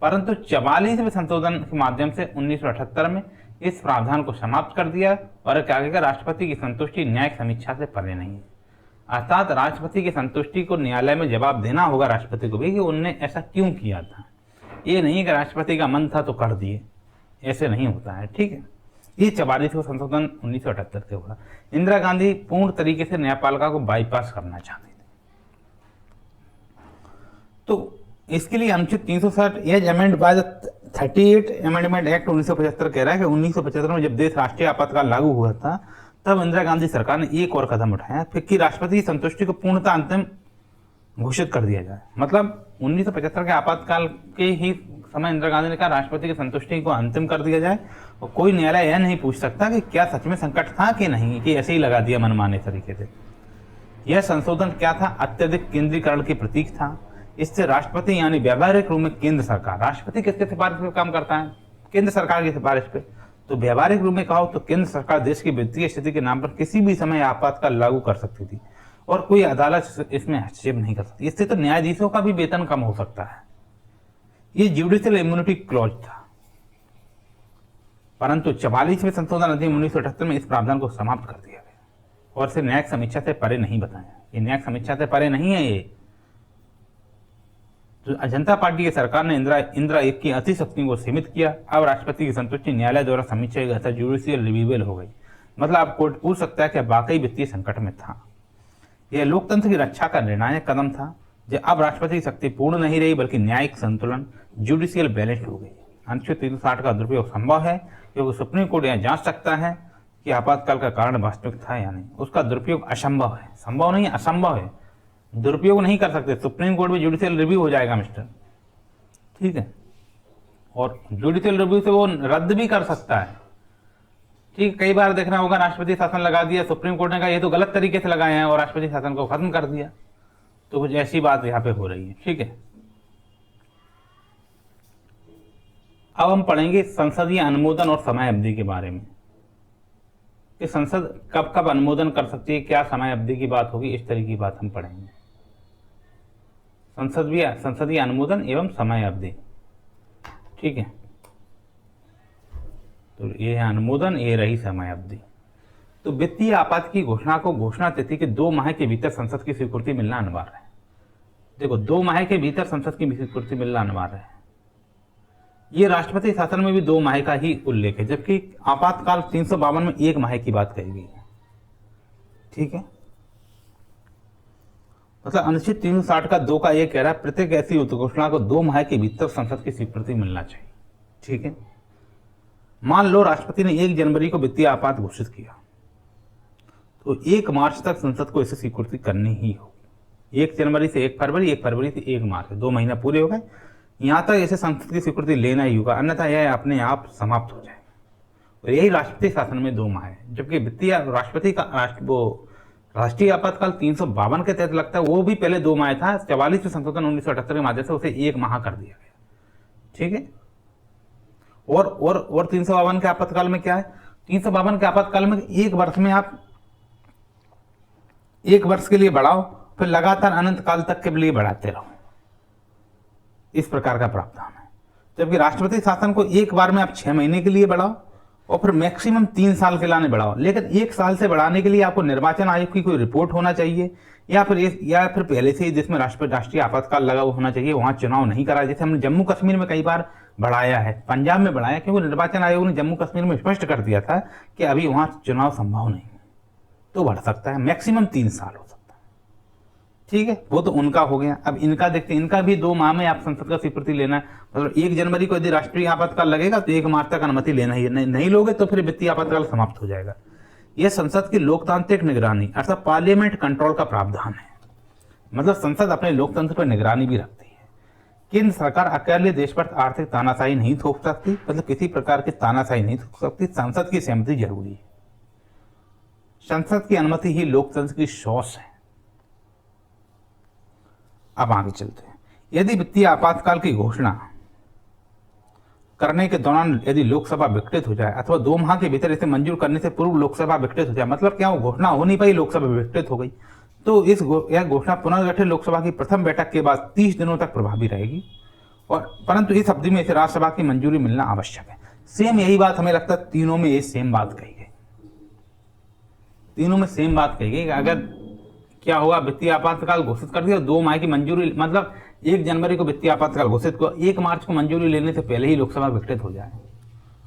परंतु 44वें संशोधन के माध्यम से 1978 में इस प्रावधान को समाप्त कर दिया और क्या कहा, राष्ट्रपति की संतुष्टि न्यायिक समीक्षा से परे नहीं है। अर्थात राष्ट्रपति की संतुष्टि को न्यायालय में जवाब देना होगा राष्ट्रपति को भी कि उन्होंने ऐसा क्यों किया था। ये नहीं कि राष्ट्रपति का मन था तो कर दिए, ऐसे नहीं होता है। ठीक है, ये 44वां संशोधन 1978 से हुआ। इंदिरा गांधी पूर्ण तरीके से न्यायपालिका को बाईपास करना चाहती थी, तो इसके लिए अनुच्छेद 360 as amend by the 38 amendment act 1975 कह रहा है कि 1975 में जब देश राष्ट्रीय आपातकाल लागू हुआ था तब इंदिरा गांधी सरकार ने एक और कदम उठाया फिर कि राष्ट्रपति की संतुष्टि को पूर्णतः अंतिम घोषित कर दिया जाए। मतलब 1975 के आपातकाल के ही समय इंदिरा गांधी ने कहा राष्ट्रपति की संतुष्टि को अंतिम कर दिया जाए और कोई न्यायालय यह नहीं पूछ सकता कि क्या सच में संकट था कि नहीं, कि ऐसे ही लगा दिया मनमाने तरीके से। यह संशोधन क्या था? अत्यधिक केंद्रीकरण की प्रतीक था। इससे राष्ट्रपति यानी व्यावहारिक रूप में केंद्र सरकार, राष्ट्रपति किसके सिफारिश पर काम करता है? केंद्र सरकार की सिफारिश पे। तो व्यावहारिक रूप में कहो तो केंद्र सरकार देश की वित्तीय स्थिति के नाम पर किसी भी समय आपातकाल लागू कर सकती थी और कोई अदालत इसमें हस्तक्षेप नहीं कर सकती। इससे तो न्यायाधीशों का भी वेतन कम हो सकता है। ये जुडिशियल इम्यूनिटी क्लॉज था। परंतु 44वें संशोधन अधिनियम 1978 में इस प्रावधान को समाप्त कर दिया गया और इसे न्यायिक समीक्षा से परे नहीं बताया। ये न्यायिक समीक्षा से परे नहीं है। ये तो जनता पार्टी की सरकार ने इंदिरा एक की अति शक्तियों को सीमित किया। अब राष्ट्रपति की संतुष्टि न्यायालय द्वारा समीक्षा की जुडिशियल रिव्यूएबल हो गई। मतलब अब कोर्ट पूछ सकता है कि वाकई वित्तीय संकट में था। यह लोकतंत्र की रक्षा का निर्णायक कदम था। जब अब राष्ट्रपति की शक्ति पूर्ण नहीं रही बल्कि न्यायिक संतुलन जुडिशियल बैलेंस हो गई। अनुच्छेद 360 का दुरुपयोग संभव है क्योंकि सुप्रीम कोर्ट यह जांच सकता है कि आपातकाल का कारण वास्तविक था या नहीं। उसका दुरुपयोग असंभव है, संभव नहीं, असंभव है। दुरुपयोग नहीं कर सकते। सुप्रीम कोर्ट में जुडिशियल रिव्यू हो जाएगा मिस्टर, ठीक है, और जुडिशियल रिव्यू से वो रद्द भी कर सकता है। ठीक, कई बार देखना होगा राष्ट्रपति शासन लगा दिया, सुप्रीम कोर्ट ने कहा ये तो गलत तरीके से लगाए हैं और राष्ट्रपति शासन को खत्म कर दिया। तो कुछ ऐसी बात यहाँ पे हो रही है, ठीक है। अब हम पढ़ेंगे संसदीय अनुमोदन और समय अवधि के बारे में कि संसद कब कब अनुमोदन कर सकती है, क्या समय अवधि की बात होगी, इस तरह की बात हम पढ़ेंगे। संसदीय अनुमोदन एवं समय अवधि, ठीक है। तो ये है अनुमोदन, ये रही समय अवधि। तो वित्तीय आपात की घोषणा को घोषणा तिथि के 2 माह के भीतर संसद की स्वीकृति मिलना अनिवार्य है। देखो, 2 माह के भीतर संसद की स्वीकृति मिलना अनिवार्य है। ये राष्ट्रपति शासन में भी 2 माह का ही उल्लेख है, जबकि आपातकाल 352 में 1 माह की बात कही गई है, ठीक है। मतलब अनुच्छेद 360 का 2 का ये कह रहा है प्रत्येक ऐसी घोषणा को 2 माह के भीतर संसद की स्वीकृति मिलना चाहिए, ठीक है। मान लो राष्ट्रपति ने 1 जनवरी को वित्तीय आपात घोषित किया तो 1 मार्च तक संसद को इसे स्वीकृति करनी ही होगी। 1 जनवरी से 1 फरवरी, 1 फरवरी से 1 मार्च, 2 महीना पूरे हो गए। यहां तक इसे संसद की स्वीकृति लेना ही होगा, अन्यथा यह अपने आप समाप्त हो जाएगा। और यही राष्ट्रपति शासन में 2 माह है, जबकि वित्तीय राष्ट्रपति का राष्ट्रीय आपातकाल 352 के तहत लगता है, वो भी पहले 2 माह था। 44वें संशोधन 1978 के माध्यम से उसे 1 माह कर दिया गया, ठीक है। और 352 के आपातकाल में क्या है? 352 के आपातकाल में 1 वर्ष में आप 1 वर्ष के लिए बढ़ाओ, फिर लगातार अनंत काल तक के लिए बढ़ाते रहो, इस प्रकार का प्रावधान है। जबकि राष्ट्रपति शासन को 1 बार में आप 6 महीने के लिए बढ़ाओ और फिर मैक्सिमम 3 साल के लाने बढ़ाओ। लेकिन 1 साल से बढ़ाने के लिए आपको निर्वाचन आयोग की कोई रिपोर्ट होना चाहिए या फिर पहले से ही जिसमें राष्ट्रीय आपातकाल लगा होना चाहिए, वहां चुनाव नहीं करा। जैसे हमने जम्मू कश्मीर में कई बार बढ़ाया है, पंजाब में बढ़ाया, क्योंकि निर्वाचन आयोग ने जम्मू कश्मीर में स्पष्ट कर दिया था कि अभी वहां चुनाव संभव नहीं, तो बढ़ सकता है, मैक्सिमम 3 साल हो सकता है, ठीक है। वो तो उनका हो गया। अब इनका देखते हैं, इनका भी 2 माह में आप संसद का स्वीकृति लेना है। मतलब 1 जनवरी को यदि राष्ट्रीय आपातकाल लगेगा तो 1 मार्च तक अनुमति लेना ही, नहीं लोगे तो फिर वित्तीय आपातकाल समाप्त हो जाएगा। यह संसद की लोकतांत्रिक निगरानी अर्थात पार्लियामेंट कंट्रोल का प्रावधान है। मतलब संसद अपने लोकतंत्र पर निगरानी भी रखती है। केंद्र सरकार अकेले देश पर आर्थिक तानाशाही नहीं थोप सकती, मतलब किसी प्रकार की तानाशाही नहीं थोप सकती। संसद की सहमति जरूरी है। संसद की अनुमति ही लोकतंत्र की सौस है। अब आगे चलते हैं। यदि वित्तीय आपातकाल की घोषणा करने के दौरान यदि लोकसभा विघटित हो जाए अथवा 2 माह के भीतर इसे मंजूर करने से पूर्व लोकसभा विघटित हो जाए, मतलब क्या, वो घोषणा हो नहीं पाई, लोकसभा विघटित हो गई, तो यह घोषणा पुनर्गठित लोकसभा की प्रथम बैठक के बाद 30 दिनों तक प्रभावी रहेगी। और परंतु इस अवधि में इसे राज्यसभा की मंजूरी मिलना आवश्यक है। सेम यही बात हमें लगता है तीनों में ये सेम बात कही गई। तीनों में सेम बात कही गई। अगर क्या होगा, वित्तीय आपातकाल घोषित कर दिया, 2 माह की मंजूरी, मतलब 1 जनवरी को वित्तीय आपातकाल घोषित को 1 मार्च को मंजूरी लेने से पहले ही लोकसभा विघटित हो जाए,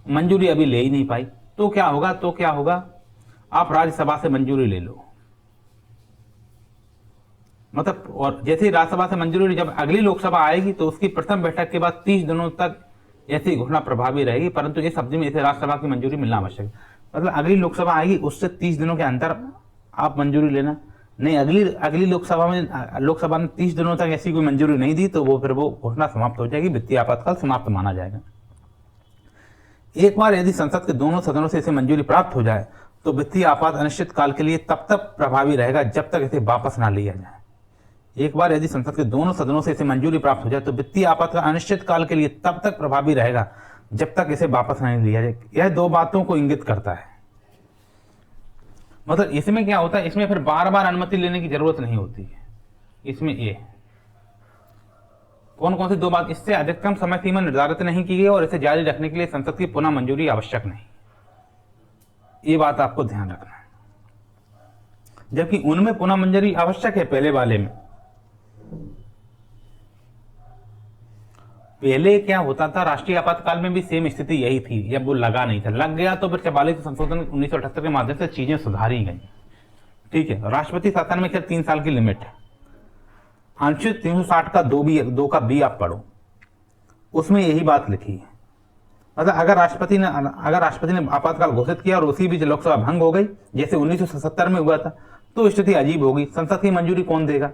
मंजूरी अभी ले ही नहीं पाई, तो क्या होगा, आप राज्यसभा से मंजूरी ले लो। मतलब और जैसे ही राज्यसभा से मंजूरी, जब अगली लोकसभा आएगी तो उसकी प्रथम बैठक के बाद 30 दिनों तक ऐसी घोषणा प्रभावी रहेगी, परंतु इस अवधि में इसे राज्यसभा की मंजूरी मिलना आवश्यक है। मतलब अगली लोकसभा आएगी उससे 30 दिनों के अंदर आप मंजूरी लेना। नहीं, अगली लोकसभा ने 30 दिनों तक ऐसी कोई मंजूरी नहीं दी तो फिर वो घोषणा समाप्त हो जाएगी, वित्तीय आपातकाल समाप्त माना जाएगा। एक बार यदि संसद के दोनों सदनों से इसे मंजूरी प्राप्त हो जाए तो वित्तीय आपात अनिश्चित काल के लिए तब तक प्रभावी रहेगा जब तक इसे वापस ना लिया जाए। एक बार यदि संसद के दोनों सदनों से इसे मंजूरी प्राप्त हो जाए तो वित्तीय आपात का अनिश्चित काल के लिए तब तक प्रभावी रहेगा जब तक इसे वापस नहीं लिया जाए। यह दो बातों को इंगित करता है। मतलब इसमें क्या होता है, इसमें फिर बार बार अनुमति लेने की जरूरत नहीं होती है। इसमें ये कौन कौन सी दो बात, इससे अधिकतम समय सीमा निर्धारित नहीं की गई और इसे जारी रखने के लिए संसद की पुनः मंजूरी आवश्यक नहीं। ये बात आपको ध्यान रखना है। जबकि उनमें पुनः मंजूरी आवश्यक है। पहले वाले में पहले क्या होता था, राष्ट्रीय आपातकाल में भी सेम स्थिति यही थी, जब वो लगा नहीं था, लग गया तो फिर 44 संशोधन 1978 के माध्यम से चीजें सुधारी गई। ठीक है, राष्ट्रपति शासन में क्या 3 साल की लिमिट है। अनुच्छेद 360 का 2 का बी आप पढ़ो, उसमें यही बात लिखी है। मतलब अगर राष्ट्रपति ने आपातकाल घोषित किया और उसी बीच लोकसभा भंग हो गई जैसे 1977 में हुआ था तो स्थिति अजीब होगी। संसद की मंजूरी कौन देगा?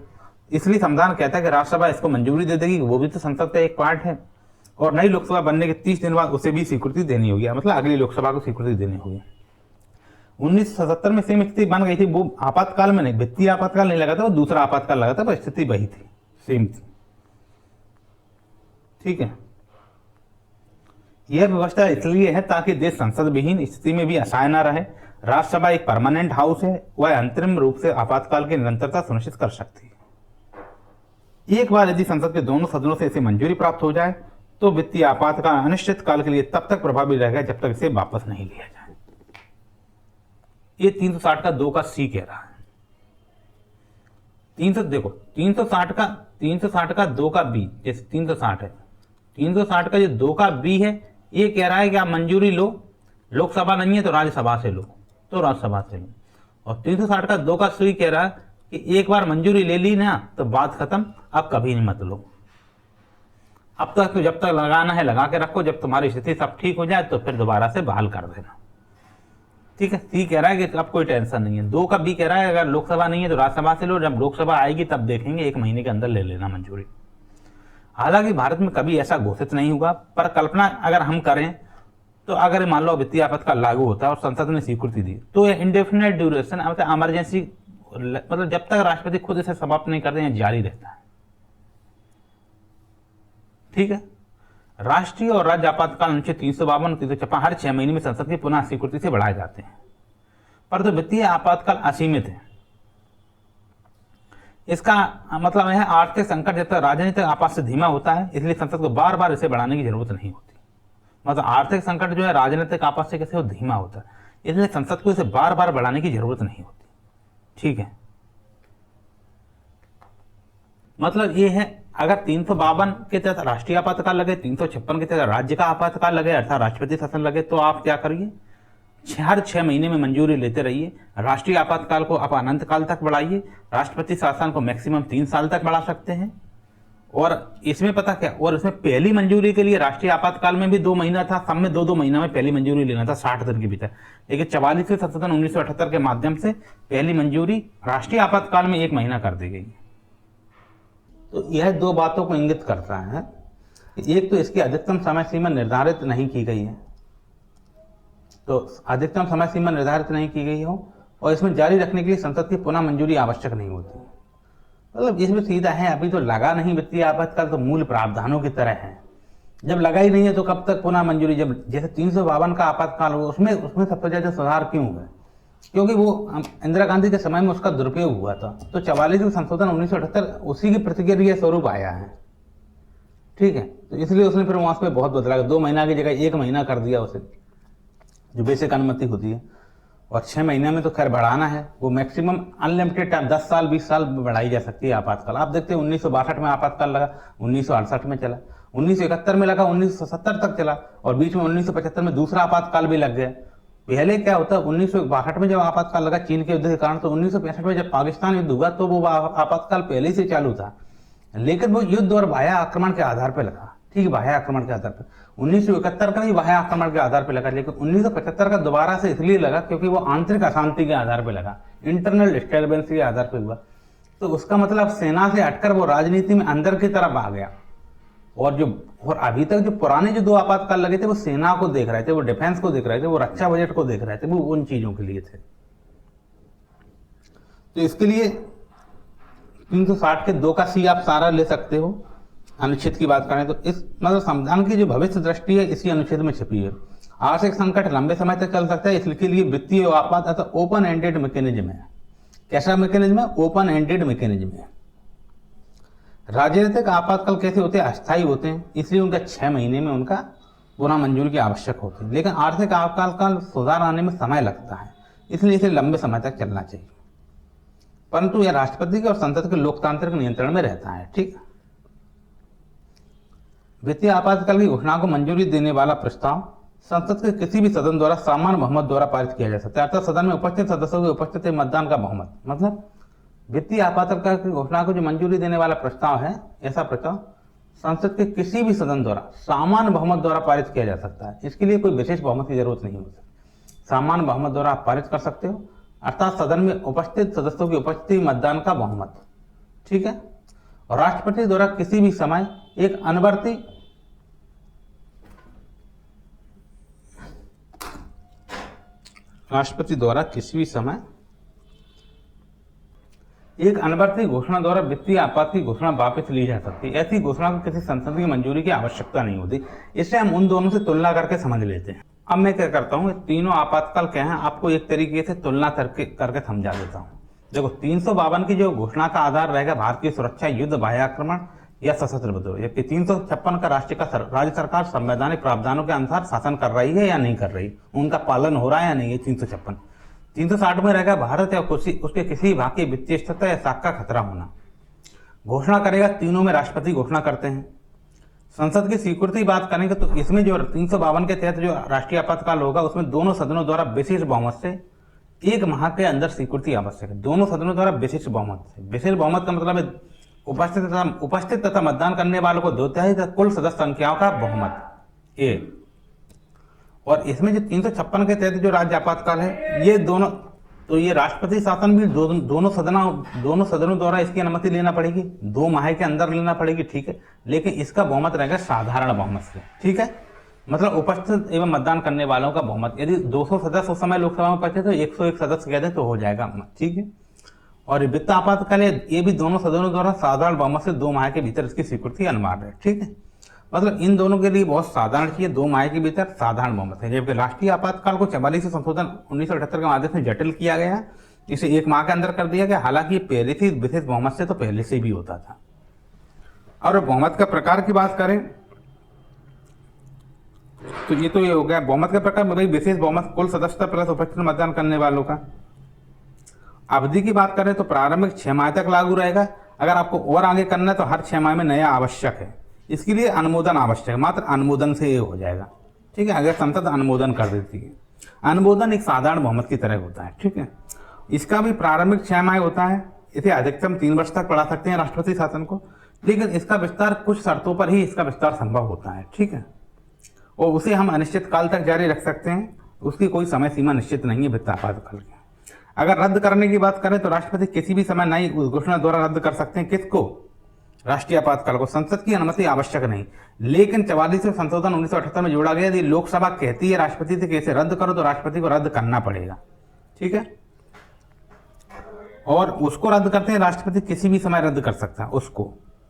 इसलिए संविधान कहता है कि राज्यसभा इसको मंजूरी दे देगी, वो भी तो संसद का एक पार्ट है। और नई लोकसभा बनने के 30 दिन बाद उसे भी स्वीकृति देनी होगी, मतलब अगली लोकसभा को स्वीकृति देनी होगी। 1977 में सेम स्थिति बन गई थी, वो आपातकाल में नहीं, वित्तीय आपातकाल नहीं लगा था, वो दूसरा आपातकाल लगा था, पर स्थिति वही थी, सेम थी। ठीक है, यह व्यवस्था इसलिए है ताकि देश संसद विहीन स्थिति में भी असहाय न रहे। राज्यसभा एक परमानेंट हाउस है, वह अंतरिम रूप से आपातकाल की निरंतरता सुनिश्चित कर सकती है। एक बार यदि संसद के दोनों सदनों से इसे मंजूरी प्राप्त हो जाए तो वित्तीय आपातकाल अनिश्चित काल के लिए तब तक प्रभावी रहेगा जब तक इसे वापस नहीं लिया जाए। ये 360 का 2 का सी कह रहा है। 360 का 2 का बी, जैसे 360 है, 360 का जो 2 का बी है ये कह रहा है कि आप मंजूरी लो, लोकसभा नहीं है तो राज्यसभा से लो, तो राज्यसभा से लो। और 360 का 2 का सी कह रहा है कि एक बार मंजूरी ले ली ना तो बात खत्म, अब कभी नहीं मत लो। अब तक तो जब तक लगाना है लगा के रखो, जब तुम्हारी स्थिति सब ठीक हो जाए तो फिर दोबारा से बहाल कर देना। ठीक है, सी कह रहा है कि अब कोई टेंशन नहीं है। 2 का बी कह रहा है अगर लोकसभा नहीं है तो राज्यसभा से लो, जब लोकसभा आएगी तब देखेंगे, 1 महीने के अंदर ले लेना मंजूरी। हालांकि भारत में कभी ऐसा घोषित नहीं हुआ, पर कल्पना अगर हम करें तो अगर मान लो वित्तीय आपातकाल लागू होता है और संसद ने स्वीकृति दी तो यह इंडेफिनिट ड्यूरेशन, मतलब इमरजेंसी, मतलब जब तक राष्ट्रपति खुद इसे समाप्त नहीं करते हैं जारी रहता है। ठीक है, राष्ट्रीय और राज्य आपातकाल अनुच्छेद 352 और 356 हर 6 महीने में संसद की पुनः स्वीकृति से बढ़ाए जाते हैं, पर तो वित्तीय आपातकाल असीमित है। इसका मतलब है आर्थिक संकट जब तक राजनीतिक आपात से धीमा होता है, इसलिए संसद को बार बार इसे बढ़ाने की जरूरत नहीं होती। मतलब आर्थिक संकट जो है राजनीतिक आपात से कैसे वो धीमा होता है, इसलिए संसद को इसे बार बार बढ़ाने की जरूरत नहीं होती। ठीक है, मतलब ये है अगर 352 के तहत राष्ट्रीय आपातकाल लगे, 356 के तहत राज्य का आपातकाल लगे अर्थात राष्ट्रपति शासन लगे, तो आप क्या करिए, हर 6 महीने में मंजूरी लेते रहिए। राष्ट्रीय आपातकाल को आप अनंत काल तक बढ़ाइए, राष्ट्रपति शासन को मैक्सिमम 3 साल तक बढ़ा सकते हैं। और इसमें पता क्या, और इसमें पहली मंजूरी के लिए राष्ट्रीय आपातकाल में भी 2 महीना था, सब में 2-2 महीना में पहली मंजूरी लेना था 60 दिन के भीतर, लेकिन 44वें संशोधन 1978 के माध्यम से पहली मंजूरी राष्ट्रीय आपातकाल में 1 महीना कर दी गई। तो यह 2 बातों को इंगित करता है। एक तो इसकी अधिकतम समय सीमा निर्धारित नहीं की गई है, तो अधिकतम समय सीमा निर्धारित नहीं की गई हो, और इसमें जारी रखने के लिए संसद की पुनः मंजूरी आवश्यक नहीं होती। मतलब इसमें सीधा है, अभी तो लगा नहीं वित्तीय आपातकाल तो मूल प्रावधानों की तरह है, जब लगा ही नहीं है तो कब तक पुनः मंजूरी। जब जैसे 352 का आपातकाल हो उसमें सबसे ज्यादा सुधार क्यों हुआ, क्योंकि वो इंदिरा गांधी के समय में उसका दुरुपयोग हुआ था, तो 44वें संशोधन 1978 उसी की प्रतिक्रिया स्वरूप आया है। ठीक है, तो इसलिए उसने फिर वहां पे बहुत बदला, 2 महीना की जगह 1 महीना कर दिया उसे, जो बेसिक अनुमति होती है। और 6 महीने में तो खैर बढ़ाना है, वो मैक्सिमम अनलिमिटेड टाइम 10 साल 20 साल बढ़ाई जा सकती है आपातकाल। आप देखते हैं 1962 में आपातकाल लगा, 1968 में चला, 1971 में लगा, 1970 तक चला, और बीच में 1975 में दूसरा आपातकाल भी लग गया। पहले क्या होता है, 1962 में जब आपातकाल लगा चीन के युद्ध के कारण, तो 1965 में जब पाकिस्तान युद्ध हुआ तो वो आपातकाल पहले से चालू था, लेकिन वो युद्ध और बाह्य आक्रमण के आधार पर लगा। ठीक, बाह्य आक्रमण के आधार पर। 1971 का भी बाह्य आक्रमण के आधार पर लगा, लेकिन 1975 का दोबारा से इसलिए लगा क्योंकि वो आंतरिक अशांति के आधार पर लगा, इंटरनल डिस्टर्बेंस के आधार पर हुआ। तो उसका मतलब सेना से हटकर वो राजनीति में अंदर की तरफ आ गया। और अभी तक जो पुराने जो 2 आपातकाल लगे थे वो सेना को देख रहे थे, वो डिफेंस को देख रहे थे, वो रक्षा बजट को देख रहे थे, वो उन चीजों के लिए थे। तो इसके लिए 360 के 2 का सी आप सारा ले सकते हो। अनुच्छेद की बात करें तो इस मतलब संविधान की जो भविष्य दृष्टि है इसी अनुच्छेद में छपी है। आर्थिक संकट लंबे समय तक चल सकता है, इसके लिए वित्तीय आपात अथवा ओपन एंडेड मैकेनिज्म है। कैसा मैकेनिज्म है? ओपन एंडेड मैकेनिज्म है। राजनीतिक आपातकाल कैसे होते हैं? अस्थायी होते हैं, इसलिए उनका 6 महीने में उनका पुनः मंजूरी की आवश्यक होती है। लेकिन आर्थिक आपातकाल सुधार आने में समय लगता है, इसलिए इसे लंबे समय तक चलना चाहिए, परंतु यह राष्ट्रपति के और संसद के लोकतांत्रिक नियंत्रण में रहता है। ठीक, वित्तीय आपातकाल की घोषणा को मंजूरी देने वाला प्रस्ताव संसद के किसी भी सदन द्वारा सामान्य बहुमत द्वारा पारित किया जा सकता है, अर्थात सदन में उपस्थित सदस्यों की उपस्थिति मतदान का बहुमत। मतलब वित्तीय आपातकाल की घोषणा को जो मंजूरी देने वाला प्रस्ताव है, ऐसा प्रस्ताव संसद के किसी भी सदन द्वारा सामान्य बहुमत द्वारा पारित किया जा सकता है। इसके लिए कोई विशेष बहुमत की जरूरत नहीं होती, सामान्य बहुमत द्वारा आप पारित कर सकते हो, अर्थात सदन में उपस्थित सदस्यों की उपस्थिति मतदान का बहुमत। ठीक है। और राष्ट्रपति द्वारा किसी भी समय एक अनवर्ती एक अनवर्ती घोषणा द्वारा वित्तीय आपात की घोषणा वापस ली जा सकती है। ऐसी घोषणा को किसी संसद की मंजूरी की आवश्यकता नहीं होती। इससे हम उन दोनों से तुलना करके समझ लेते हैं। अब मैं क्या करता हूँ, तीनों आपातकाल क्या है आपको एक तरीके से तुलना करके समझा देता हूँ। देखो, 352 की जो घोषणा का आधार रहेगा भारतीय सुरक्षा, युद्ध, बाह्य आक्रमण या सशस्त्र विद्रोह, जबकि 356 का राज्य सरकार संवैधानिक प्रावधानों के अनुसार शासन कर रही है या नहीं कर रही, उनका पालन हो रहा है या नहीं है। 360 में रहेगा भारत या उसके किसी भाग की वित्तीय स्थिरता या साख का खतरा होना। घोषणा करेगा, तीनों में राष्ट्रपति घोषणा करते हैं। संसद की स्वीकृति बात करेंगे तो इसमें जो 352 के तहत जो राष्ट्रीय आपातकाल होगा उसमें दोनों सदनों द्वारा विशेष बहुमत से 1 माह के अंदर स्वीकृति आवश्यक है। दोनों सदनों द्वारा विशेष बहुमत से, विशेष बहुमत का मतलब है उपस्थित तथा मतदान करने वालों को 2/3 तथा कुल सदस्य संख्याओं का बहुमत ए। और इसमें जो 356 के तहत जो राज्य आपातकाल है, ये दोनों, तो ये राष्ट्रपति शासन भी दोनों सदनों द्वारा इसकी अनुमति लेना पड़ेगी, 2 माह के अंदर लेना पड़ेगी। ठीक है, लेकिन इसका बहुमत रहेगा साधारण बहुमत से। ठीक है, मतलब उपस्थित एवं मतदान करने वालों का बहुमत। यदि 200 सदस्य उस समय लोकसभा में पहुंचे तो 101 सदस्य कह दें तो हो जाएगा। ठीक है। और वित्त आपातकाल ये भी दोनों सदनों द्वारा साधारण बहुमत से 2 माह के भीतर इसकी स्वीकृति अनिवार्य है। ठीक है, मतलब इन दोनों के लिए बहुत साधारण चीज, 2 माह के भीतर साधारण बहुमत है। जबकि राष्ट्रीय आपातकाल को 44 संशोधन 1978 के माध्यम से जटिल किया गया, इसे 1 माह के अंदर कर दिया गया। हालांकि पहले से विशेष बहुमत से तो पहले से भी होता था। और बहुमत का प्रकार की बात करें तो ये हो गया बहुमत का प्रकार, भाई विशेष बहुमत, कुल सदस्यता प्लस उपस्थित मतदान करने वालों का। अवधि की बात करें तो प्रारंभिक 6 माह तक लागू रहेगा। अगर आपको और आगे करना है तो हर 6 माह में नया आवश्यक है। इसके लिए अनुमोदन आवश्यक है, मात्र अनुमोदन से ये हो जाएगा। ठीक है, अगर संसद अनुमोदन कर देती है। अनुमोदन एक साधारण बहुमत की तरह होता है। ठीक है, इसका भी प्रारंभिक 6 माह होता है। इसे अधिकतम 3 वर्ष तक बढ़ा सकते हैं राष्ट्रपति शासन को, लेकिन इसका विस्तार कुछ शर्तों पर ही इसका विस्तार संभव होता है। ठीक है, और उसे हम अनिश्चित काल तक जारी रख सकते हैं, उसकी कोई समय सीमा निश्चित नहीं है वित्त आपातकाल की। अगर रद्द करने की बात करें तो राष्ट्रपति किसी भी समय नई घोषणा द्वारा रद्द कर सकते हैं। किसको? राष्ट्रीय आपातकाल को। संसद की अनुमति आवश्यक नहीं। लेकिन 44वें संशोधन 1978 में जोड़ा गया, यदि लोकसभा कहती है राष्ट्रपति से कैसे रद्द करो तो राष्ट्रपति को रद्द करना पड़ेगा। ठीक है, और उसको रद्द करते हैं राष्ट्रपति किसी भी समय रद्द कर सकता है। उसको,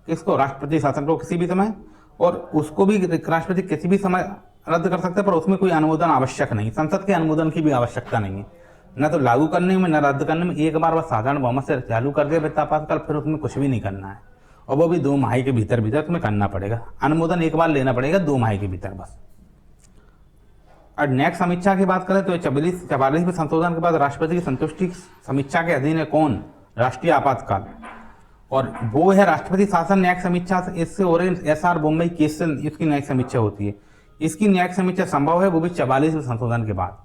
किसको? राष्ट्रपति शासन को किसी भी समय, और उसको भी राष्ट्रपति किसी भी समय रद्द कर सकता है, पर उसमें कोई अनुमोदन आवश्यक नहीं। संसद के अनुमोदन की भी आवश्यकता नहीं है, न तो लागू करने में न रद्द करने में। एक बार बस साधारण बहुमत से चालू कर दिया वित्त आपातकाल, फिर उसमें कुछ भी नहीं करना है, और वो भी 2 माह के भीतर तुम्हें करना पड़ेगा। अनुमोदन एक बार लेना पड़ेगा 2 माह के भीतर बस। और नेक्स्ट समीक्षा की बात करें तो 44वें संशोधन के बाद राष्ट्रपति की संतुष्टि समीक्षा के अधीन है कौन? राष्ट्रीय आपातकाल, और वो है राष्ट्रपति शासन न्यायिक समीक्षा। इससे हो रही SR बॉम्बे केस से इसकी न्यायिक समीक्षा होती है। इसकी न्यायिक समीक्षा संभव है, वो भी 44वें संशोधन के बाद।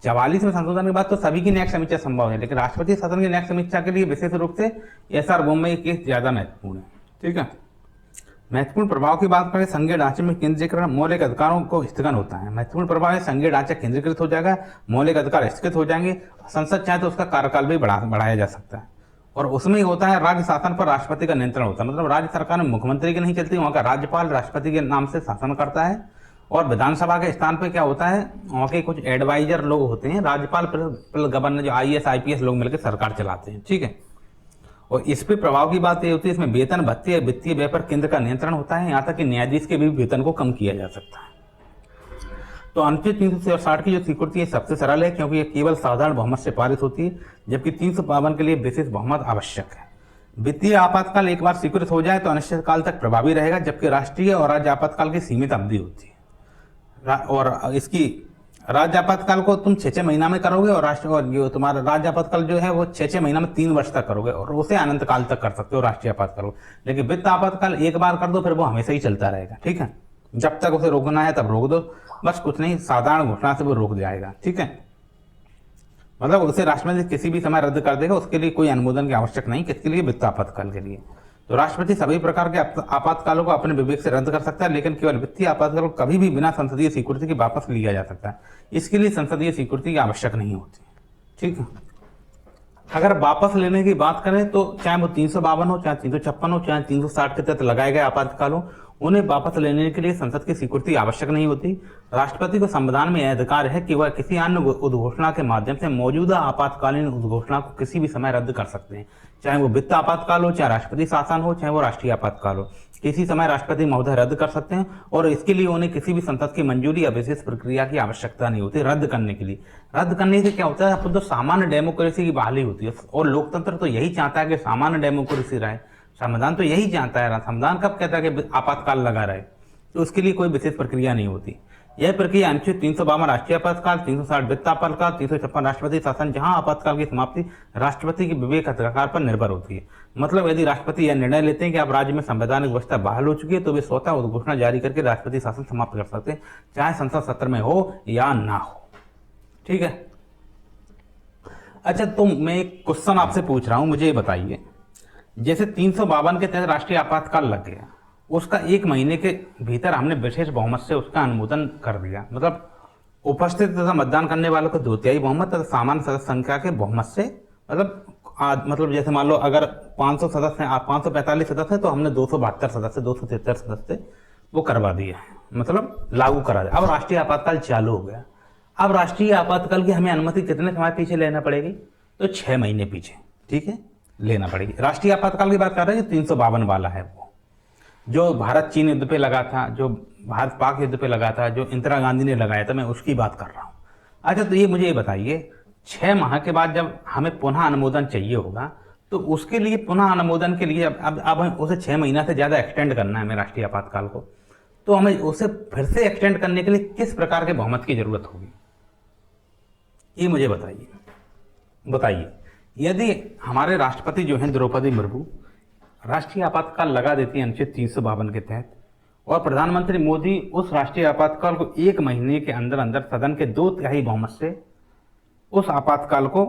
44वें संशोधन के बाद तो सभी की न्यायिक समीक्षा संभव है, लेकिन राष्ट्रपति शासन की न्यायिक समीक्षा के लिए विशेष रूप से SR बॉम्बे केस ज्यादा महत्वपूर्ण है। ठीक है, महत्वपूर्ण प्रभाव की बात करें, संघीय ढांचे में केंद्रीकरण मौलिक अधिकारों को स्थगन होता है। महत्वपूर्ण प्रभाव है, संघीय ढांचा केंद्रीकृत हो जाएगा, मौलिक अधिकार स्थगित हो जाएंगे, संसद चाहे तो उसका कार्यकाल भी बढ़ाया जा सकता है। और उसमें ही होता है राज्य शासन पर राष्ट्रपति का नियंत्रण होता है, मतलब राज्य सरकार में मुख्यमंत्री की नहीं चलती, वहाँ का राज्यपाल राष्ट्रपति के नाम से शासन करता है। और विधानसभा के स्थान पर क्या होता है, वहाँ के कुछ एडवाइजर लोग होते हैं, राज्यपाल प्लस गवर्नर, जो IAS IPS लोग मिलकर सरकार चलाते हैं, ठीक है। और इस पे प्रभाव की बात ये होती है, इसमें वेतन भत्ते वित्तीय व्यय पर केंद्र का नियंत्रण होता है, यहाँ तक कि न्यायाधीश के भी वेतन को कम किया जा सकता है। तो अनुच्छेद 360 की जो स्वीकृति है सबसे सरल है, क्योंकि ये केवल साधारण बहुमत से पारित होती है, जबकि 352 के लिए विशेष बहुमत आवश्यक है। वित्तीय आपातकाल एक बार स्वीकृत हो जाए तो अनिश्चितकाल तक प्रभावी रहेगा, जबकि राष्ट्रीय और राज्य आपातकाल की सीमित अवधि होती है। और इसकी राज्य आपातकाल को तुम 6-6 महीना में करोगे, और जो तुम्हारा राज्य आपातकाल जो है वो 6-6 महीना में 3 वर्ष तक करोगे, और उसे अनंत काल तक कर सकते हो राष्ट्रीय आपातकाल को। लेकिन वित्त आपातकाल एक बार कर दो, फिर वो हमेशा ही चलता रहेगा, ठीक है। जब तक उसे रोकना है तब रोक दो, बस कुछ नहीं, साधारण घोषणा से वो रोक जाएगा, ठीक है। मतलब उसे राष्ट्रपति किसी भी समय रद्द कर देगा, उसके लिए कोई अनुमोदन की आवश्यक नहीं, किसके लिए, वित्त आपातकाल के लिए। तो राष्ट्रपति सभी प्रकार के आपातकालों को अपने विवेक से रद्द कर सकता है, लेकिन केवल वित्तीय आपातकाल को कभी भी बिना संसदीय स्वीकृति के वापस लिया जा सकता है। इसके लिए संसदीय स्वीकृति की आवश्यक नहीं होती, ठीक है। अगर वापस लेने की बात करें तो चाहे वो 352 हो, चाहे 356 हो, चाहे 360 के तहत लगाए गए आपातकाल हो, उन्हें वापस लेने के लिए संसद की स्वीकृति आवश्यक नहीं होती। राष्ट्रपति को संविधान में यह अधिकार है कि वह किसी अन्य उद्घोषणा के माध्यम से मौजूदा आपातकालीन उद्घोषणा को किसी भी समय रद्द कर सकते हैं, चाहे वो वित्त आपातकाल हो, चाहे राष्ट्रपति शासन हो, चाहे वो राष्ट्रीय आपातकाल हो, किसी समय राष्ट्रपति महोदय रद्द कर सकते हैं। और इसके लिए उन्हें किसी भी संसद की मंजूरी या विशेष प्रक्रिया की आवश्यकता नहीं होती रद्द करने के लिए। रद्द करने से क्या होता है, अब तो सामान्य डेमोक्रेसी की बहाली होती है, और लोकतंत्र तो यही चाहता है कि सामान्य डेमोक्रेसी रहे। संविधान तो यही चाहता है, संविधान कब कहता है कि आपातकाल लगा रहे, तो उसके लिए कोई विशेष प्रक्रिया नहीं होती। यह प्रक्रिया अनुच्छेद 352 राष्ट्रीय आपातकाल, 360 वित्त आपातकाल, 356 राष्ट्रपति शासन, जहां आपातकाल की समाप्ति राष्ट्रपति के विवेक अधिकार पर निर्भर होती है। मतलब यदि राष्ट्रपति यह निर्णय लेते हैं कि अब राज्य में संवैधानिक व्यवस्था बहाल हो चुकी है, तो वे स्वतः उद्घोषणा जारी करके राष्ट्रपति शासन समाप्त कर सकते हैं, चाहे संसद सत्र में हो या ना हो, ठीक है। अच्छा, तो मैं एक क्वेश्चन आपसे पूछ रहा हूं, मुझे ये बताइए, जैसे 352 के तहत राष्ट्रीय आपातकाल लग गया, उसका 1 महीने के भीतर हमने विशेष बहुमत से उसका अनुमोदन कर दिया, मतलब उपस्थित तथा मतदान करने वालों को 2/3 बहुमत तथा सामान्य सदस्य संख्या के बहुमत से, मतलब जैसे मान लो अगर 500 सदस्य हैं, 545 सदस्य हैं, तो हमने 272 सदस्य, 273 सदस्य वो करवा दिया है, मतलब लागू करा दिया। अब राष्ट्रीय आपातकाल चालू हो गया। अब राष्ट्रीय आपातकाल की हमें अनुमति कितने समय पीछे लेना पड़ेगी, तो 6 महीने पीछे, ठीक है, लेना पड़ेगी। राष्ट्रीय आपातकाल की बात कर रहे हैं, 352 वाला है, वो जो भारत चीन युद्ध पे लगा था, जो भारत पाक युद्ध पे लगा था, जो इंदिरा गांधी ने लगाया था, मैं उसकी बात कर रहा हूँ। अच्छा, तो ये मुझे ये बताइए, 6 माह के बाद जब हमें पुनः अनुमोदन चाहिए होगा, तो उसके लिए पुनः अनुमोदन के लिए अब उसे 6 महीना से ज़्यादा एक्सटेंड करना है हमें राष्ट्रीय आपातकाल को, तो हमें उसे फिर से एक्सटेंड करने के लिए किस प्रकार के बहुमत की जरूरत होगी, ये मुझे बताइए। यदि हमारे राष्ट्रपति जो हैं द्रौपदी मुर्मू राष्ट्रीय आपातकाल लगा देती है अनुच्छेद 352 के तहत, और प्रधानमंत्री मोदी उस राष्ट्रीय आपातकाल को 1 महीने के अंदर अंदर सदन के 2/3 बहुमत से उस आपातकाल को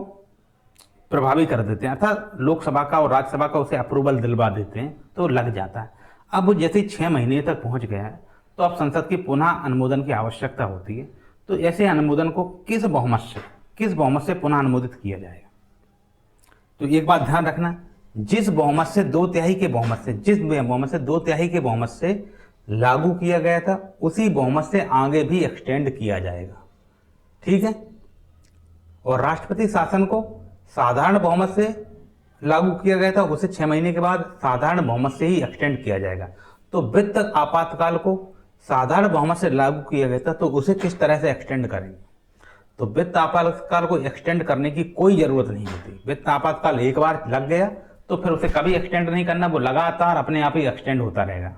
प्रभावी कर देते हैं, अर्थात लोकसभा का और राज्यसभा का उसे अप्रूवल दिलवा देते हैं, तो लग जाता है। अब वो जैसे 6 महीने तक पहुंच गया है, तो अब संसद की पुनः अनुमोदन की आवश्यकता होती है। तो ऐसे अनुमोदन को किस बहुमत से पुनः अनुमोदित किया जाएगा, तो एक बात ध्यान रखना, जिस बहुमत से 2/3 के बहुमत से लागू किया गया था, उसी बहुमत से आगे भी एक्सटेंड किया जाएगा, ठीक है। और राष्ट्रपति शासन को साधारण बहुमत से लागू किया गया था, उसे 6 महीने के बाद साधारण बहुमत से ही एक्सटेंड किया जाएगा। तो वित्त आपातकाल को साधारण बहुमत से लागू किया गया था, तो उसे किस तरह से एक्सटेंड करेंगे, तो वित्त आपातकाल को एक्सटेंड करने की कोई जरूरत नहीं होती। वित्त आपातकाल एक बार लग गया तो फिर उसे कभी एक्सटेंड नहीं करना, वो लगातार अपने आप ही एक्सटेंड होता रहेगा,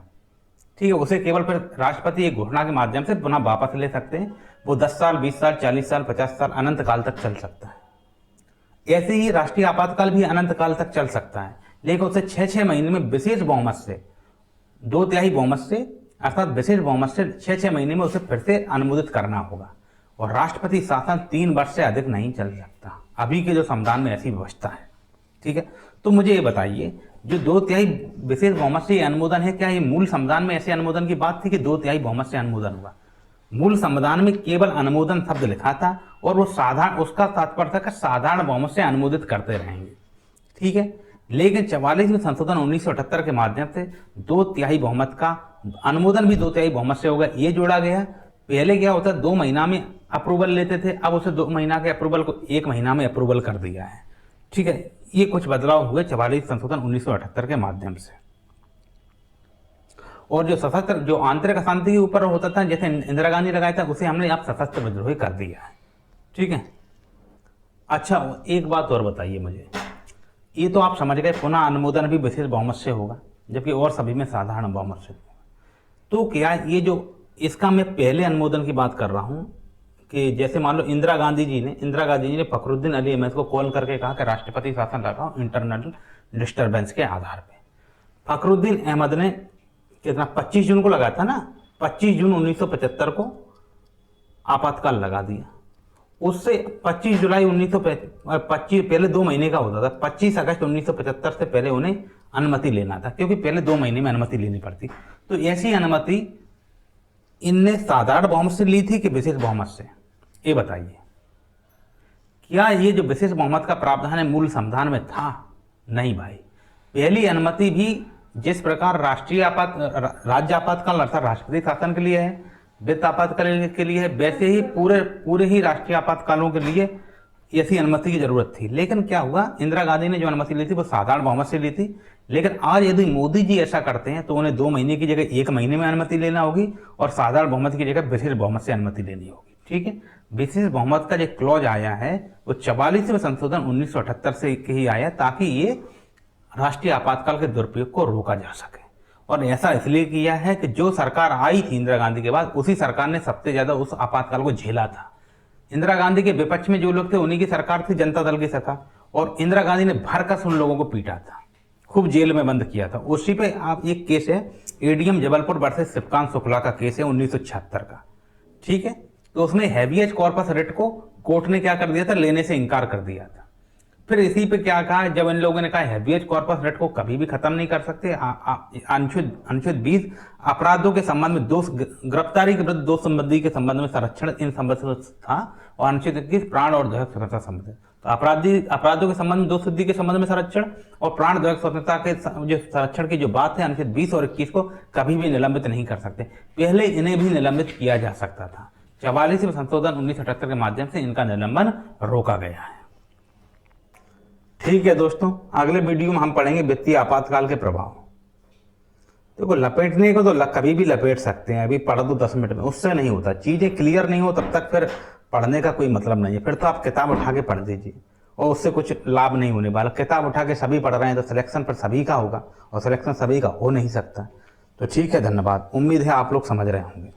ठीक है। उसे केवल फिर राष्ट्रपति एक घोषणा के माध्यम से पुनः वापस ले सकते हैं। वो 10 साल, 20 साल, 40 साल, 50 साल, अनंत काल तक चल सकता है। ऐसे ही राष्ट्रीय आपातकाल भी अनंत काल तक चल सकता है, लेकिन उसे 6-6 महीने में विशेष बहुमत से, 2/3 बहुमत से, अर्थात विशेष बहुमत से 6-6 महीने में उसे फिर से अनुमोदित करना होगा। और राष्ट्रपति शासन 3 वर्ष से अधिक नहीं चल सकता, अभी के जो संविधान में ऐसी व्यवस्था है, ठीक है। तो मुझे ये बताइए, जो 2/3 विशेष बहुमत से अनुमोदन है, क्या ये मूल संविधान में ऐसे अनुमोदन की बात थी कि 2/3 बहुमत से अनुमोदन हुआ? मूल संविधान में केवल अनुमोदन शब्द लिखा था और वो साधारण, उसका तात्पर्य था कि साधारण बहुमत से अनुमोदित करते रहेंगे, ठीक है। लेकिन 44वें संशोधन 1978 के माध्यम से 2/3 बहुमत का अनुमोदन भी 2/3 बहुमत से होगा, ये जोड़ा गया। पहले क्या होता, 2 महीना में अप्रूवल लेते थे, अब उसे 2 महीना के अप्रूवल को 1 महीना में अप्रूवल कर दिया है, ठीक है। ये कुछ बदलाव हुए 44 संशोधन 1978 के माध्यम से। और जो सशस्त्र, जो आंतरिक अशांति के ऊपर होता था, जैसे इंदिरा गांधी लगाया था, उसे हमने अब सशस्त्र विद्रोह कर दिया है, ठीक है। अच्छा, एक बात और बताइए मुझे, ये तो आप समझ गए पुनः अनुमोदन भी विशेष बहुमत से होगा, जबकि और सभी में साधारण बहुमत से होगा। तो क्या ये जो, इसका मैं पहले अनुमोदन की बात कर रहा हूं कि जैसे मान लो इंदिरा गांधी जी ने फखरुद्दीन अली अहमद को कॉल करके कहा कि राष्ट्रपति शासन लगाओ इंटरनल डिस्टर्बेंस के आधार पे। फखरुद्दीन अहमद ने कितना 25 जून को लगाया था ना, 25 जून 1975 को आपातकाल लगा दिया। उससे 25 जुलाई 1925, पहले 2 महीने का होता था, 25 अगस्त 1975 से पहले उन्हें अनुमति लेना था, क्योंकि पहले 2 महीने में अनुमति लेनी पड़ती। तो ऐसी अनुमति इनने साधारण बहुमत से ली थी कि विशेष बहुमत से, ये बताइए। क्या ये जो विशेष बहुमत का प्रावधान है मूल संविधान में था? नहीं भाई। पहली अनुमति भी जिस प्रकार राज्य आपातकाल अर्थात राष्ट्रपति शासन के लिए है, वित्त आपातकाल के लिए है, वैसे ही पूरे ही राष्ट्रीय आपातकालों के लिए ऐसी अनुमति की जरूरत थी। लेकिन क्या हुआ, इंदिरा गांधी ने जो अनुमति ली थी वो साधारण बहुमत से ली थी। लेकिन आज यदि मोदी जी ऐसा करते हैं तो उन्हें 2 महीने की जगह 1 महीने में अनुमति लेना होगी और साधारण बहुमत की जगह विशेष बहुमत से अनुमति लेनी होगी, ठीक है। विशेष बहुमत का जो क्लॉज आया है वो 44वें संशोधन 1978 से ही आया, ताकि ये राष्ट्रीय आपातकाल के दुरुपयोग को रोका जा सके। और ऐसा इसलिए किया है कि जो सरकार आई थी इंदिरा गांधी के बाद, उसी सरकार ने सबसे ज्यादा उस आपातकाल को झेला था। इंदिरा गांधी के विपक्ष में जो लोग थे उन्हीं की सरकार थी, जनता दल की सरकार, और इंदिरा गांधी ने भरकस उन लोगों को पीटा था, खूब जेल में बंद किया था। उसी पे आप एक केस है एडीएम जबलपुर वर्सेस शिवकांत शुक्ला का केस है 1976 का, ठीक है। तो उसमें हैबियस कॉर्पस रिट को कोर्ट ने क्या कर दिया था, लेने से इनकार कर दिया था। फिर इसी पे क्या कहा, जब इन लोगों ने कहा हैबियस कॉर्पस रिट को कभी भी खत्म नहीं कर सकते, अनुच्छेद 20 अपराधों के संबंध में गिरफ्तारी के विरुद्ध दोष संबंधी के संबंध में संरक्षण इन संबंध था, और अनुच्छेद 21 प्राण और दैहिक स्वतंत्रता संबंध। तो अपराधों के संबंध में दोष सिद्धि के संबंध में संरक्षण और प्राण दैहिक स्वतंत्रता के जो संरक्षण की जो बात है, अनुच्छेद 20 और 21 को कभी भी निलंबित नहीं कर सकते। पहले इन्हें भी निलंबित किया जा सकता था, 44वें संशोधन 1978 के माध्यम से इनका निलंबन रोका गया है, ठीक है दोस्तों। अगले वीडियो में हम पढ़ेंगे वित्तीय आपातकाल के प्रभाव। देखो, लपेटने को तो कभी भी लपेट सकते हैं, अभी पढ़ दो 10 मिनट में, उससे नहीं होता। चीजें क्लियर नहीं हो तब तक फिर पढ़ने का कोई मतलब नहीं है। फिर तो आप किताब उठा के पढ़ दीजिए और उससे कुछ लाभ नहीं होने वाला। किताब उठा के सभी पढ़ रहे हैं तो सिलेक्शन पर सभी का होगा, और सिलेक्शन सभी का हो नहीं सकता। तो ठीक है, धन्यवाद। उम्मीद है आप लोग समझ रहे होंगे।